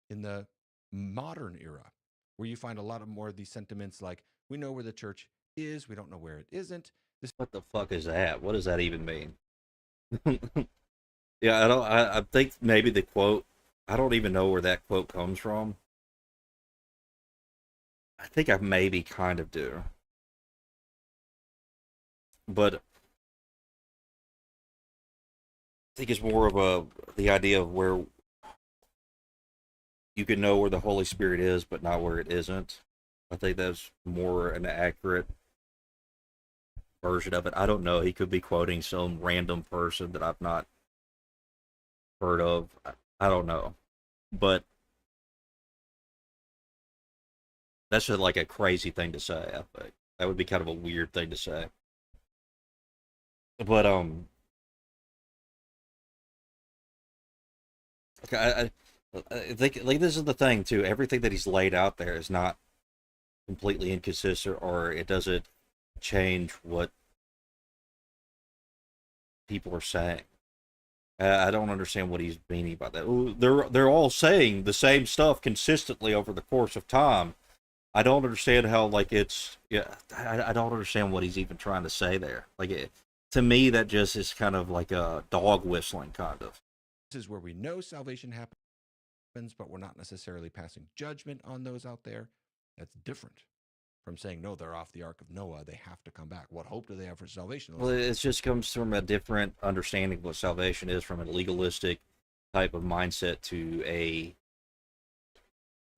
E: in the modern era, where you find a lot of more of these sentiments like, we know where the church is, we don't know where it isn't.
A: What the fuck is that? What does that even mean? Yeah, I think maybe the quote, I don't even know where that quote comes from. I think I maybe kind of do. But I think it's more of the idea of where you can know where the Holy Spirit is, but not where it isn't. I think that's more an accurate version of it. I don't know. He could be quoting some random person that I've not heard of. I don't know. But that's just like a crazy thing to say, I think. That would be kind of a weird thing to say. But I think like this is the thing too. Everything that he's laid out there is not completely inconsistent, or it doesn't change what people are saying. I don't understand what he's meaning by that. They're all saying the same stuff consistently over the course of time. I don't understand how I don't understand what he's even trying to say there. To me, that just is kind of like a dog whistling, kind of.
E: This is where we know salvation happens, but we're not necessarily passing judgment on those out there. That's different from saying, no, they're off the ark of Noah. They have to come back. What hope do they have for salvation?
A: Well, it just comes from a different understanding of what salvation is, from a legalistic type of mindset to a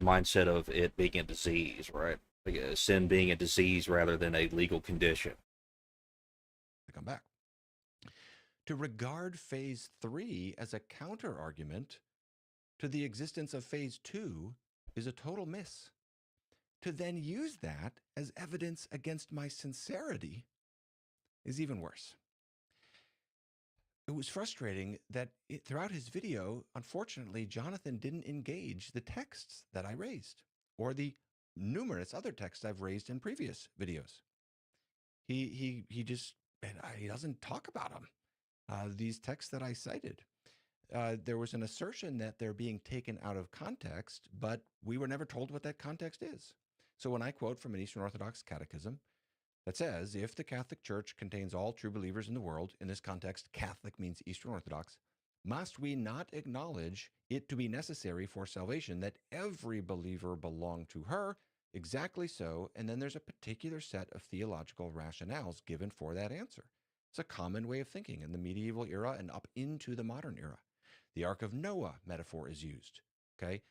A: mindset of it being a disease, right? Like sin being a disease rather than a legal condition.
E: To come back. To regard phase 3 as a counter argument to the existence of phase 2 is a total miss. To then use that as evidence against my sincerity is even worse. It was frustrating that throughout his video, unfortunately, Jonathan didn't engage the texts that I raised or the numerous other texts I've raised in previous videos. He doesn't talk about them. These texts that I cited. There was an assertion that they're being taken out of context, but we were never told what that context is. So when I quote from an Eastern Orthodox catechism that says, if the Catholic Church contains all true believers in the world, in this context, Catholic means Eastern Orthodox, must we not acknowledge it to be necessary for salvation that every believer belong to her? Exactly so. And then there's a particular set of theological rationales given for that answer. It's a common way of thinking in the medieval era and up into the modern era. The Ark of Noah metaphor is used. Okay,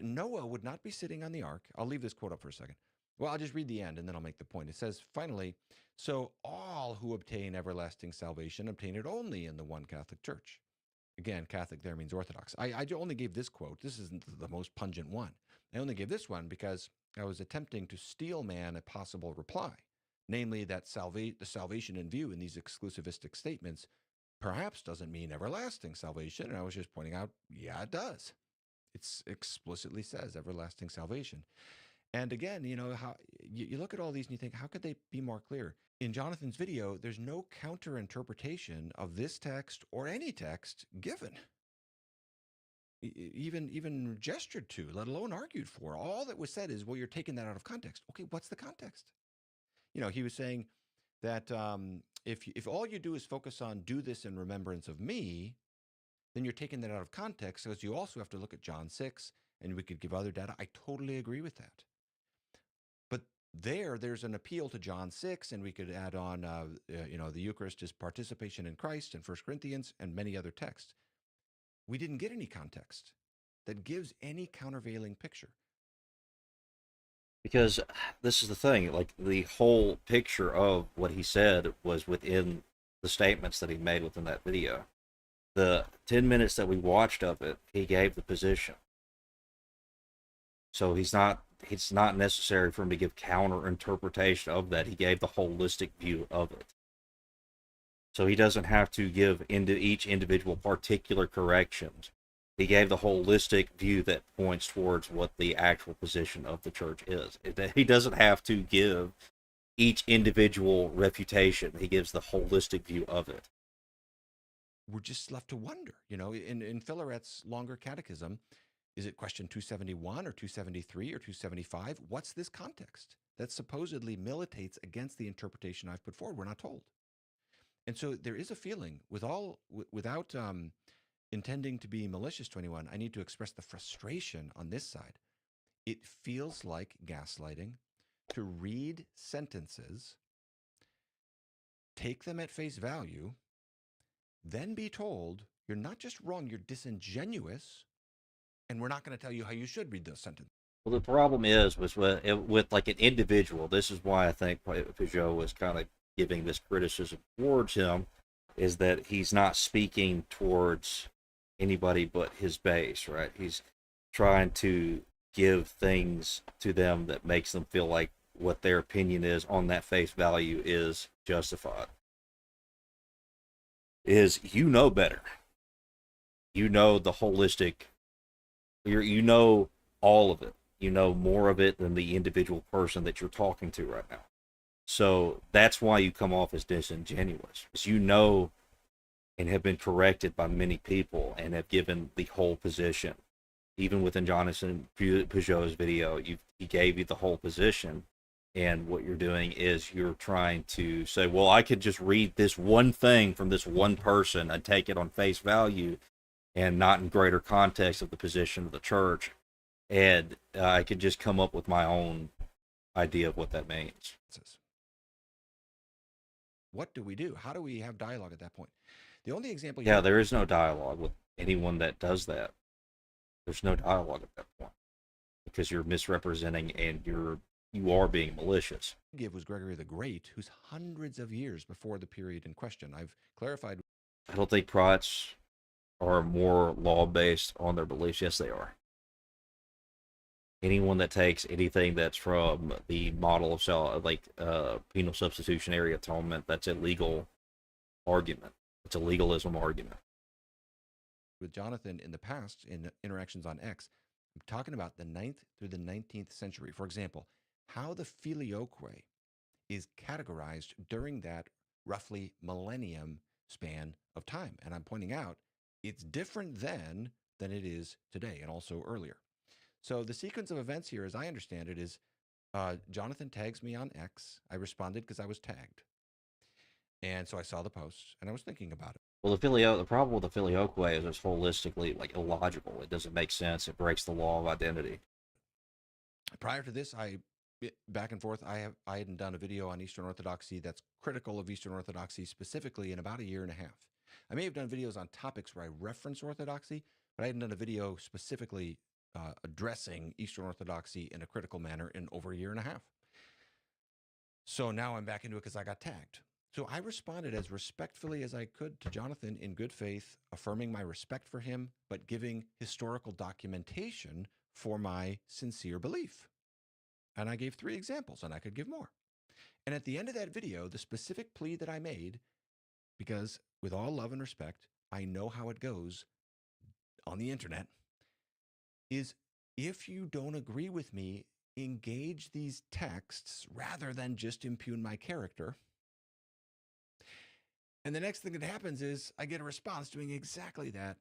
E: Noah would not be sitting on the ark. I'll leave this quote up for a second. Well, I'll just read the end and then I'll make the point. It says, finally, so all who obtain everlasting salvation obtain it only in the one Catholic Church. Again, Catholic there means Orthodox. I only gave this quote. This isn't the most pungent one. I only gave this one because I was attempting to steel man a possible reply, namely that the salvation in view in these exclusivistic statements perhaps doesn't mean everlasting salvation. And I was just pointing out, yeah, it does. It explicitly says everlasting salvation. And again, how you look at all these and you think, how could they be more clear? In Jonathan's video, there's no counter interpretation of this text or any text given, even gestured to, let alone argued for. All that was said is, well, you're taking that out of context. Okay, what's the context? He was saying that if all you do is focus on do this in remembrance of me, then you're taking that out of context, because you also have to look at John 6, and we could give other data. I totally agree with that. But there's an appeal to John 6, and we could add on, the Eucharist is participation in Christ and 1 Corinthians and many other texts. We didn't get any context that gives any countervailing picture.
A: Because this is the thing, like, the whole picture of what he said was within the statements that he made within that video. The 10 minutes that we watched of it, he gave the position. So it's not necessary for him to give counter interpretation of that. He gave the holistic view of it. So he doesn't have to give into each individual particular corrections. He gave the holistic view that points towards what the actual position of the church is. He doesn't have to give each individual refutation. He gives the holistic view of it.
E: We're just left to wonder, in Philaret's longer catechism, is it question 271 or 273 or 275? What's this context that supposedly militates against the interpretation I've put forward? We're not told. And so there is a feeling, without intending to be malicious to anyone, I need to express the frustration on this side. It feels like gaslighting to read sentences, take them at face value, then be told you're not just wrong, you're disingenuous, and we're not going to tell you how you should read those sentences.
A: Well, the problem is with like an individual. This is why I think Peugeot was kind of giving this criticism towards him, is that he's not speaking towards anybody but his base, right? He's trying to give things to them that makes them feel like what their opinion is on that face value is justified. You know better. You know the holistic. You know all of it. You know more of it than the individual person that you're talking to right now. So that's why you come off as disingenuous, because you know and have been corrected by many people and have given the whole position. Even within Jonathan Peugeot's video, he gave you the whole position. And what you're doing is you're trying to say, well, I could just read this one thing from this one person and take it on face value and not in greater context of the position of the church. And I could just come up with my own idea of what that means.
E: What do we do? How do we have dialogue at that point? The only example...
A: there is no dialogue with anyone that does that. There's no dialogue at that point, because you're misrepresenting and you are being malicious.
E: Give was Gregory the Great, who's hundreds of years before the period in question. I've clarified...
A: I don't think Prots are more law-based on their beliefs. Yes, they are. Anyone that takes anything that's from the model of penal substitutionary atonement, that's a legal argument. It's a legalism argument.
E: With Jonathan in the past, in interactions on X, I'm talking about the 9th through the 19th century. For example, how the filioque is categorized during that roughly millennium span of time. And I'm pointing out it's different then than it is today, and also earlier. So the sequence of events here, as I understand it, is Jonathan tags me on X. I responded because I was tagged. And so I saw the post, and I was thinking about it.
A: Well, the problem with the filioque is it's holistically illogical. It doesn't make sense. It breaks the law of identity.
E: Prior to this, back and forth, I hadn't done a video on Eastern Orthodoxy that's critical of Eastern Orthodoxy specifically in about a year and a half. I may have done videos on topics where I reference Orthodoxy, but I hadn't done a video specifically addressing Eastern Orthodoxy in a critical manner in over a year and a half. So now I'm back into it because I got tagged. So I responded as respectfully as I could to Jonathan in good faith, affirming my respect for him, but giving historical documentation for my sincere belief. And I gave 3 examples, and I could give more. And at the end of that video, the specific plea that I made, because with all love and respect, I know how it goes on the internet, is if you don't agree with me, engage these texts rather than just impugn my character. And the next thing that happens is I get a response doing exactly that,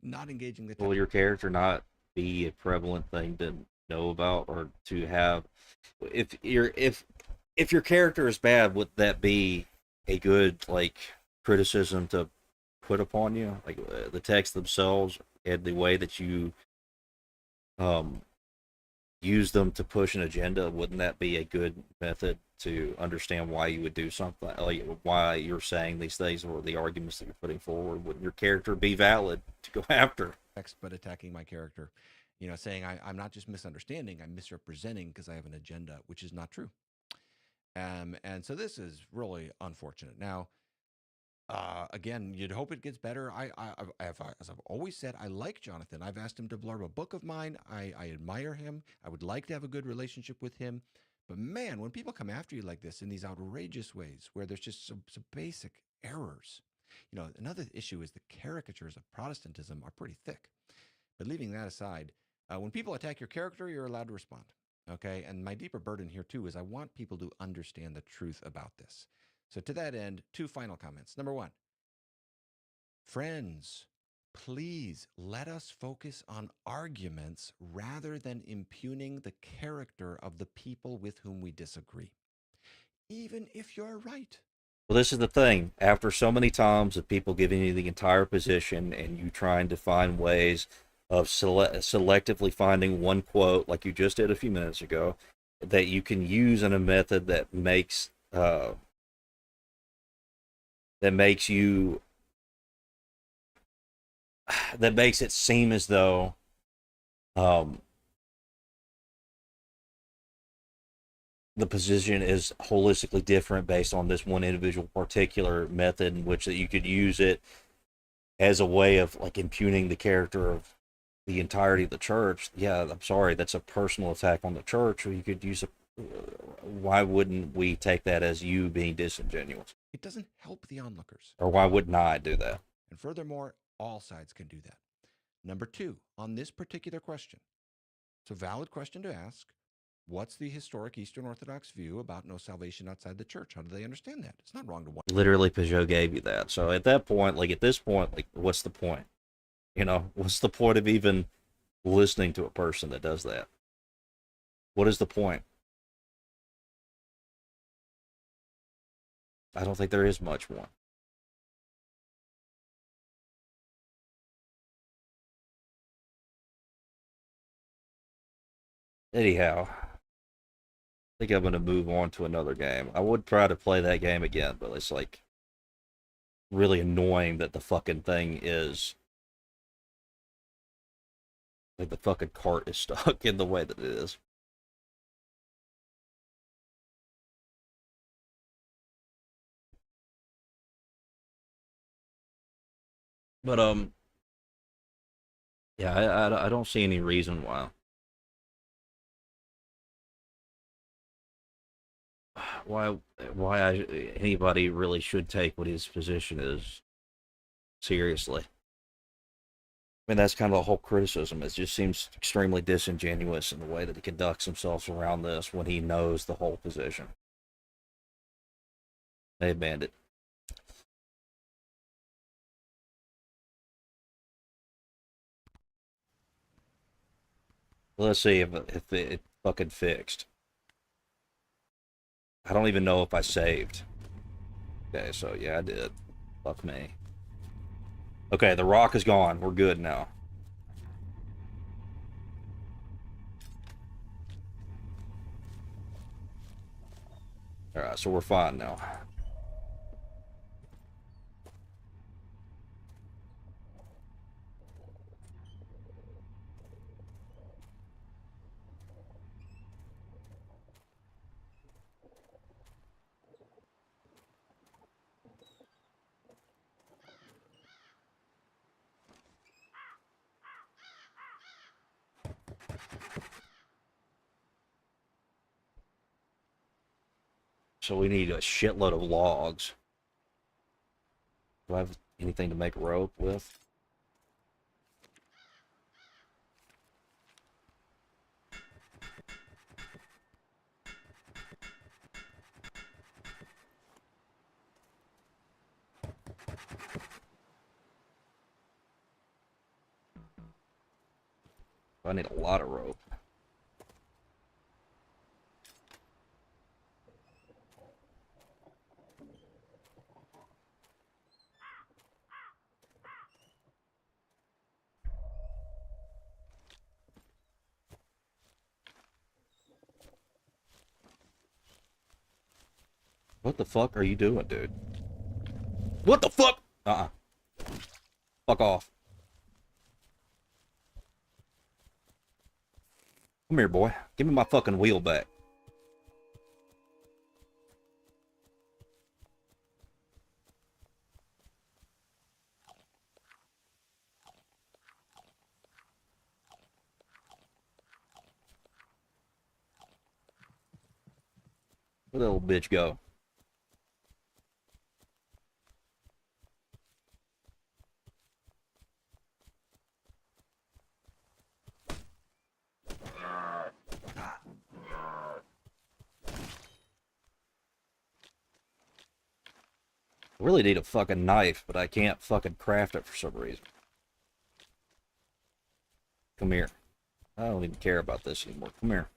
E: not engaging the text.
A: Will your character not be a prevalent thing to know about or to have? If your character is bad, would that be a good like criticism to put upon you? Like the text themselves and the way that you use them to push an agenda, wouldn't that be a good method to understand why you would do something, like why you're saying these things or the arguments that you're putting forward? Wouldn't your character be valid to go after?
E: But attacking my character, saying I'm not just misunderstanding, I'm misrepresenting because I have an agenda, which is not true. And so this is really unfortunate. Now, again, you'd hope it gets better. As I've always said, I like Jonathan. I've asked him to blurb a book of mine. I admire him. I would like to have a good relationship with him. But man, when people come after you like this in these outrageous ways, where there's just some basic errors, another issue is the caricatures of Protestantism are pretty thick. But leaving that aside, when people attack your character, you're allowed to respond. Okay. And my deeper burden here, too, is I want people to understand the truth about this. So to that end, 2 final comments. Number 1, friends, please let us focus on arguments rather than impugning the character of the people with whom we disagree, even if you're right.
A: Well, this is the thing. After so many times of people giving you the entire position and you trying to find ways of selectively finding one quote, like you just did a few minutes ago, that you can use in a method that makes you that makes it seem as though the position is holistically different based on this one individual particular method in which that you could use it as a way of like impugning the character of the entirety of the church. Yeah, I'm sorry, that's a personal attack on the church. Or you could use it. Why wouldn't we take that as you being disingenuous?
E: It doesn't help the onlookers.
A: Or why wouldn't I do that?
E: And furthermore, all sides can do that. Number 2, on this particular question, it's a valid question to ask. What's the historic Eastern Orthodox view about no salvation outside the church? How do they understand that? It's not wrong to want.
A: Literally, Peugeot gave you that. So at that point, at this point, what's the point? What's the point of even listening to a person that does that? What is the point? I don't think there is much one. Anyhow, I think I'm going to move on to another game. I would try to play that game again, but it's really annoying that the fucking thing is the fucking cart is stuck in the way that it is. But yeah, I don't see any reason why anybody really should take what his position is seriously. I mean, that's kind of the whole criticism. It just seems extremely disingenuous in the way that he conducts himself around this when he knows the whole position. Hey, Bandit. Let's see if it fucking fixed. I don't even know if I saved. Okay, so yeah, I did. Fuck me. Okay, the rock is gone. We're good now. Alright, so we're fine now. So we need a shitload of logs. Do I have anything to make rope with? I need a lot of rope. What the fuck are you doing, dude? What the fuck? Fuck off. Come here, boy. Give me my fucking wheel back. Where the little bitch go? I really need a fucking knife, but I can't fucking craft it for some reason. Come here. I don't even care about this anymore. Come here.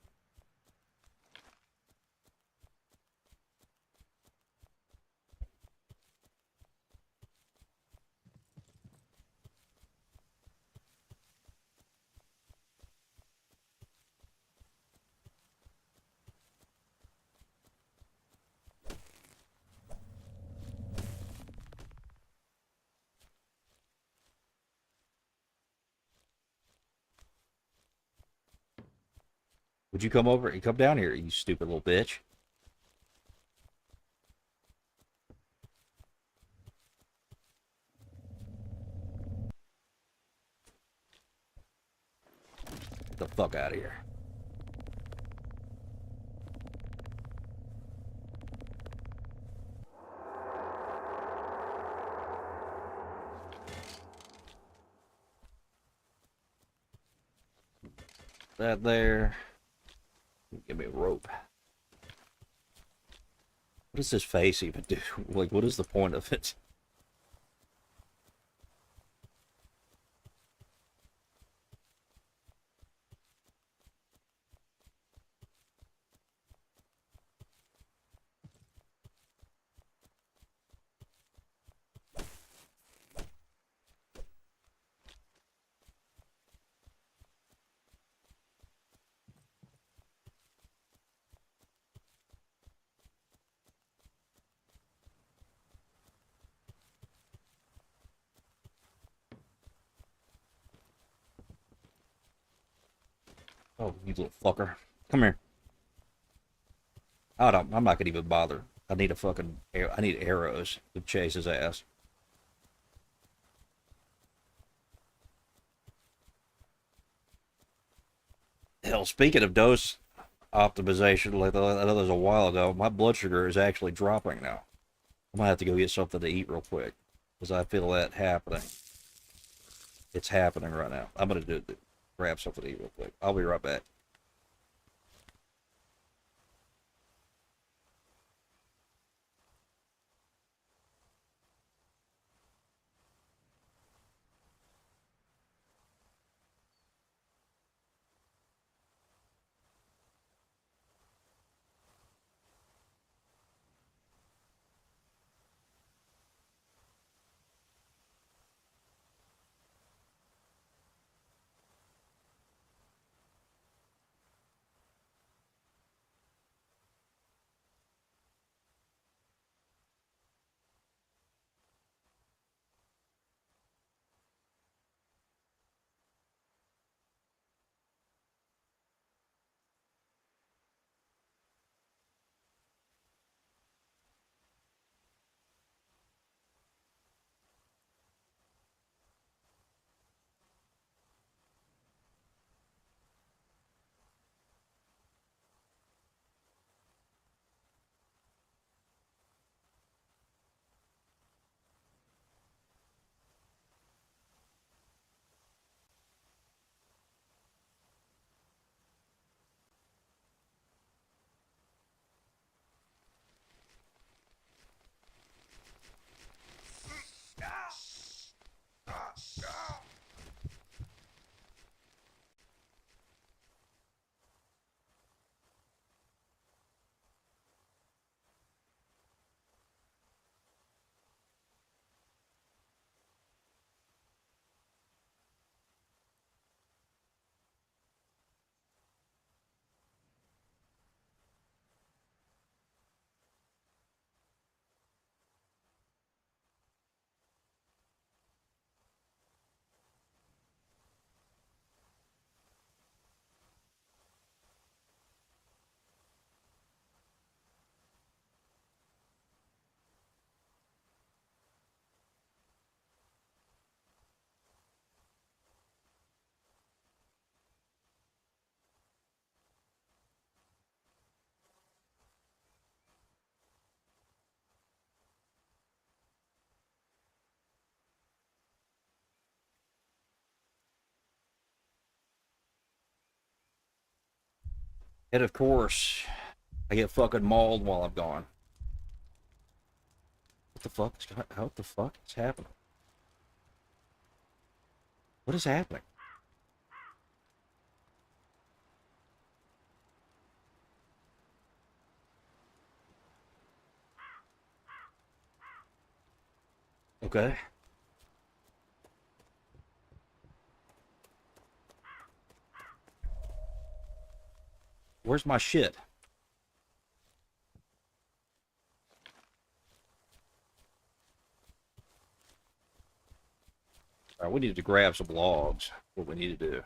A: Would you come over? Come down here, you stupid little bitch. Get the fuck out of here. That there. Give me a rope. What does this face even do? Like, what is the point of it? Oh, you little fucker. Come here. I'm not gonna even bother. I need a fucking, I need arrows to chase his ass. Hell, speaking of dose optimization, like I know that was a while ago, my blood sugar is actually dropping now. I might have to go get something to eat real quick, because I feel that happening. It's happening right now. I'm gonna grab something to eat real quick. I'll be right back. And of course, I get fucking mauled while I'm gone. What the fuck is what the fuck is happening? What is happening? Okay. Where's my shit? All right, we need to grab some logs. What we need to do.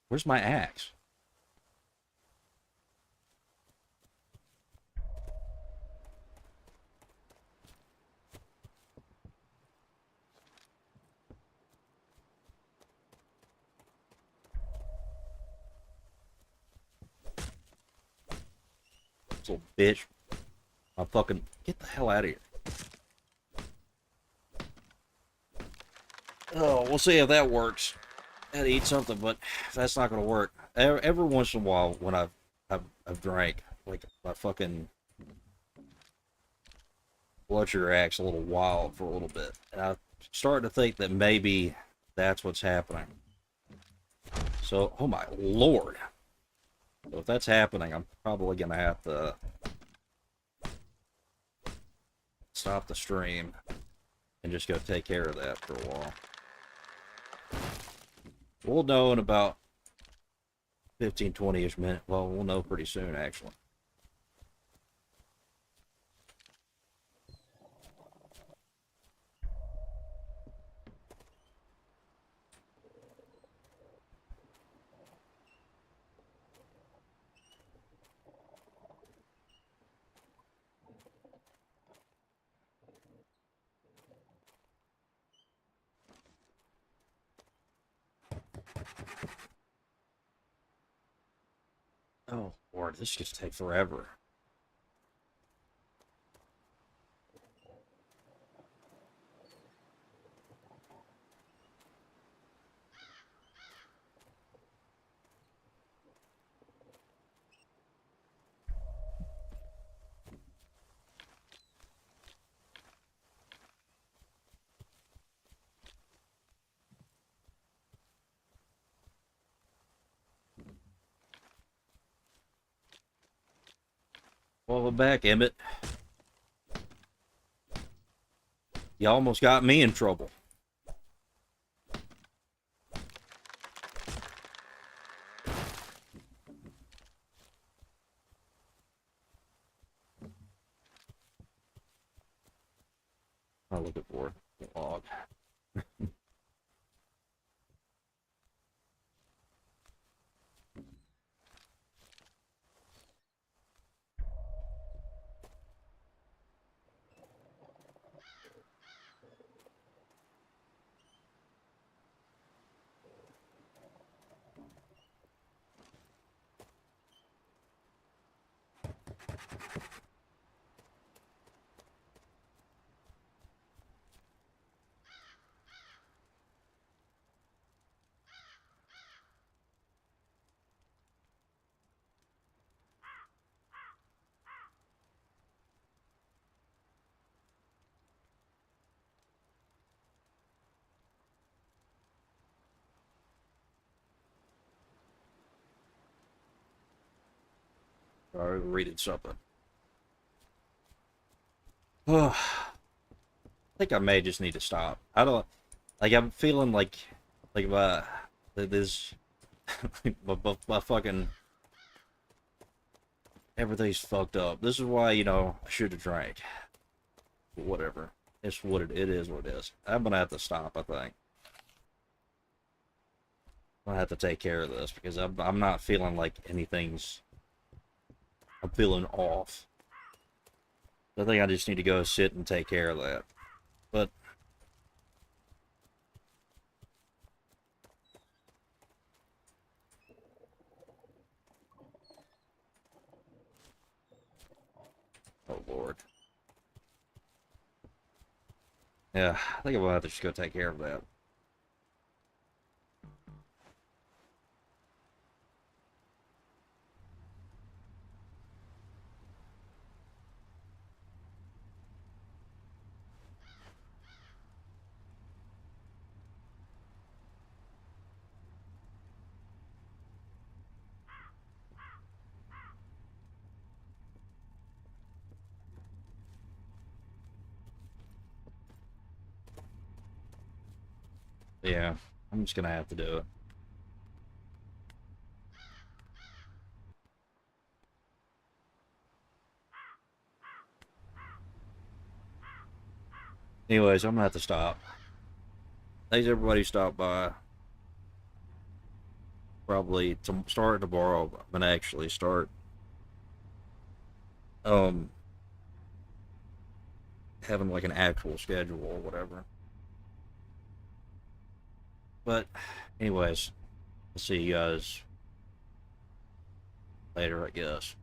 A: Where's my axe? This little bitch. I'm fucking get the hell out of here. Oh, we'll see if that works. I gotta eat something, but that's not gonna work. Every once in a while, when I've drank, like my fucking blood sugar acts a little wild for a little bit, and I'm starting to think that maybe that's what's happening. So, oh my lord! So if that's happening, I'm probably gonna have to stop the stream and just go take care of that for a while. We'll know in about 15, 20-ish minutes. Well, we'll know pretty soon, actually. Oh, Lord, this just takes forever. Welcome back, Emmett. You almost got me in trouble. I'm looking for a log. Sorry, reading something. I think I may just need to stop. I don't like. I'm feeling like this. My fucking everything's fucked up. This is why I should have drank. But whatever. It's what it is. What it is. I'm gonna have to stop. I think. I'm gonna have to take care of this because I'm not feeling like anything's. I'm feeling off. I think I just need to go sit and take care of that. But oh Lord. Yeah, I think I'm gonna have to just go take care of that. Yeah, I'm just gonna have to do it. Anyways, I'm gonna have to stop. Thanks everybody who stopped by. Probably to start tomorrow. I'm gonna actually start um having like an actual schedule or whatever. But anyways, I'll see you guys later, I guess.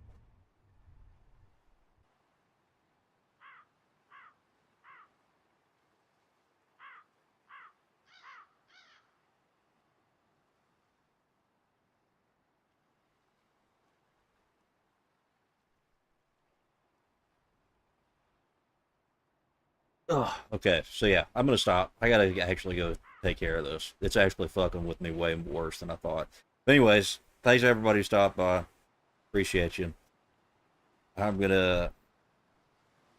A: Oh, okay. So yeah, I'm gonna stop. I gotta actually go take care of this. It's actually fucking with me way worse than I thought. But anyways, thanks everybody who stopped by. Appreciate you. I'm gonna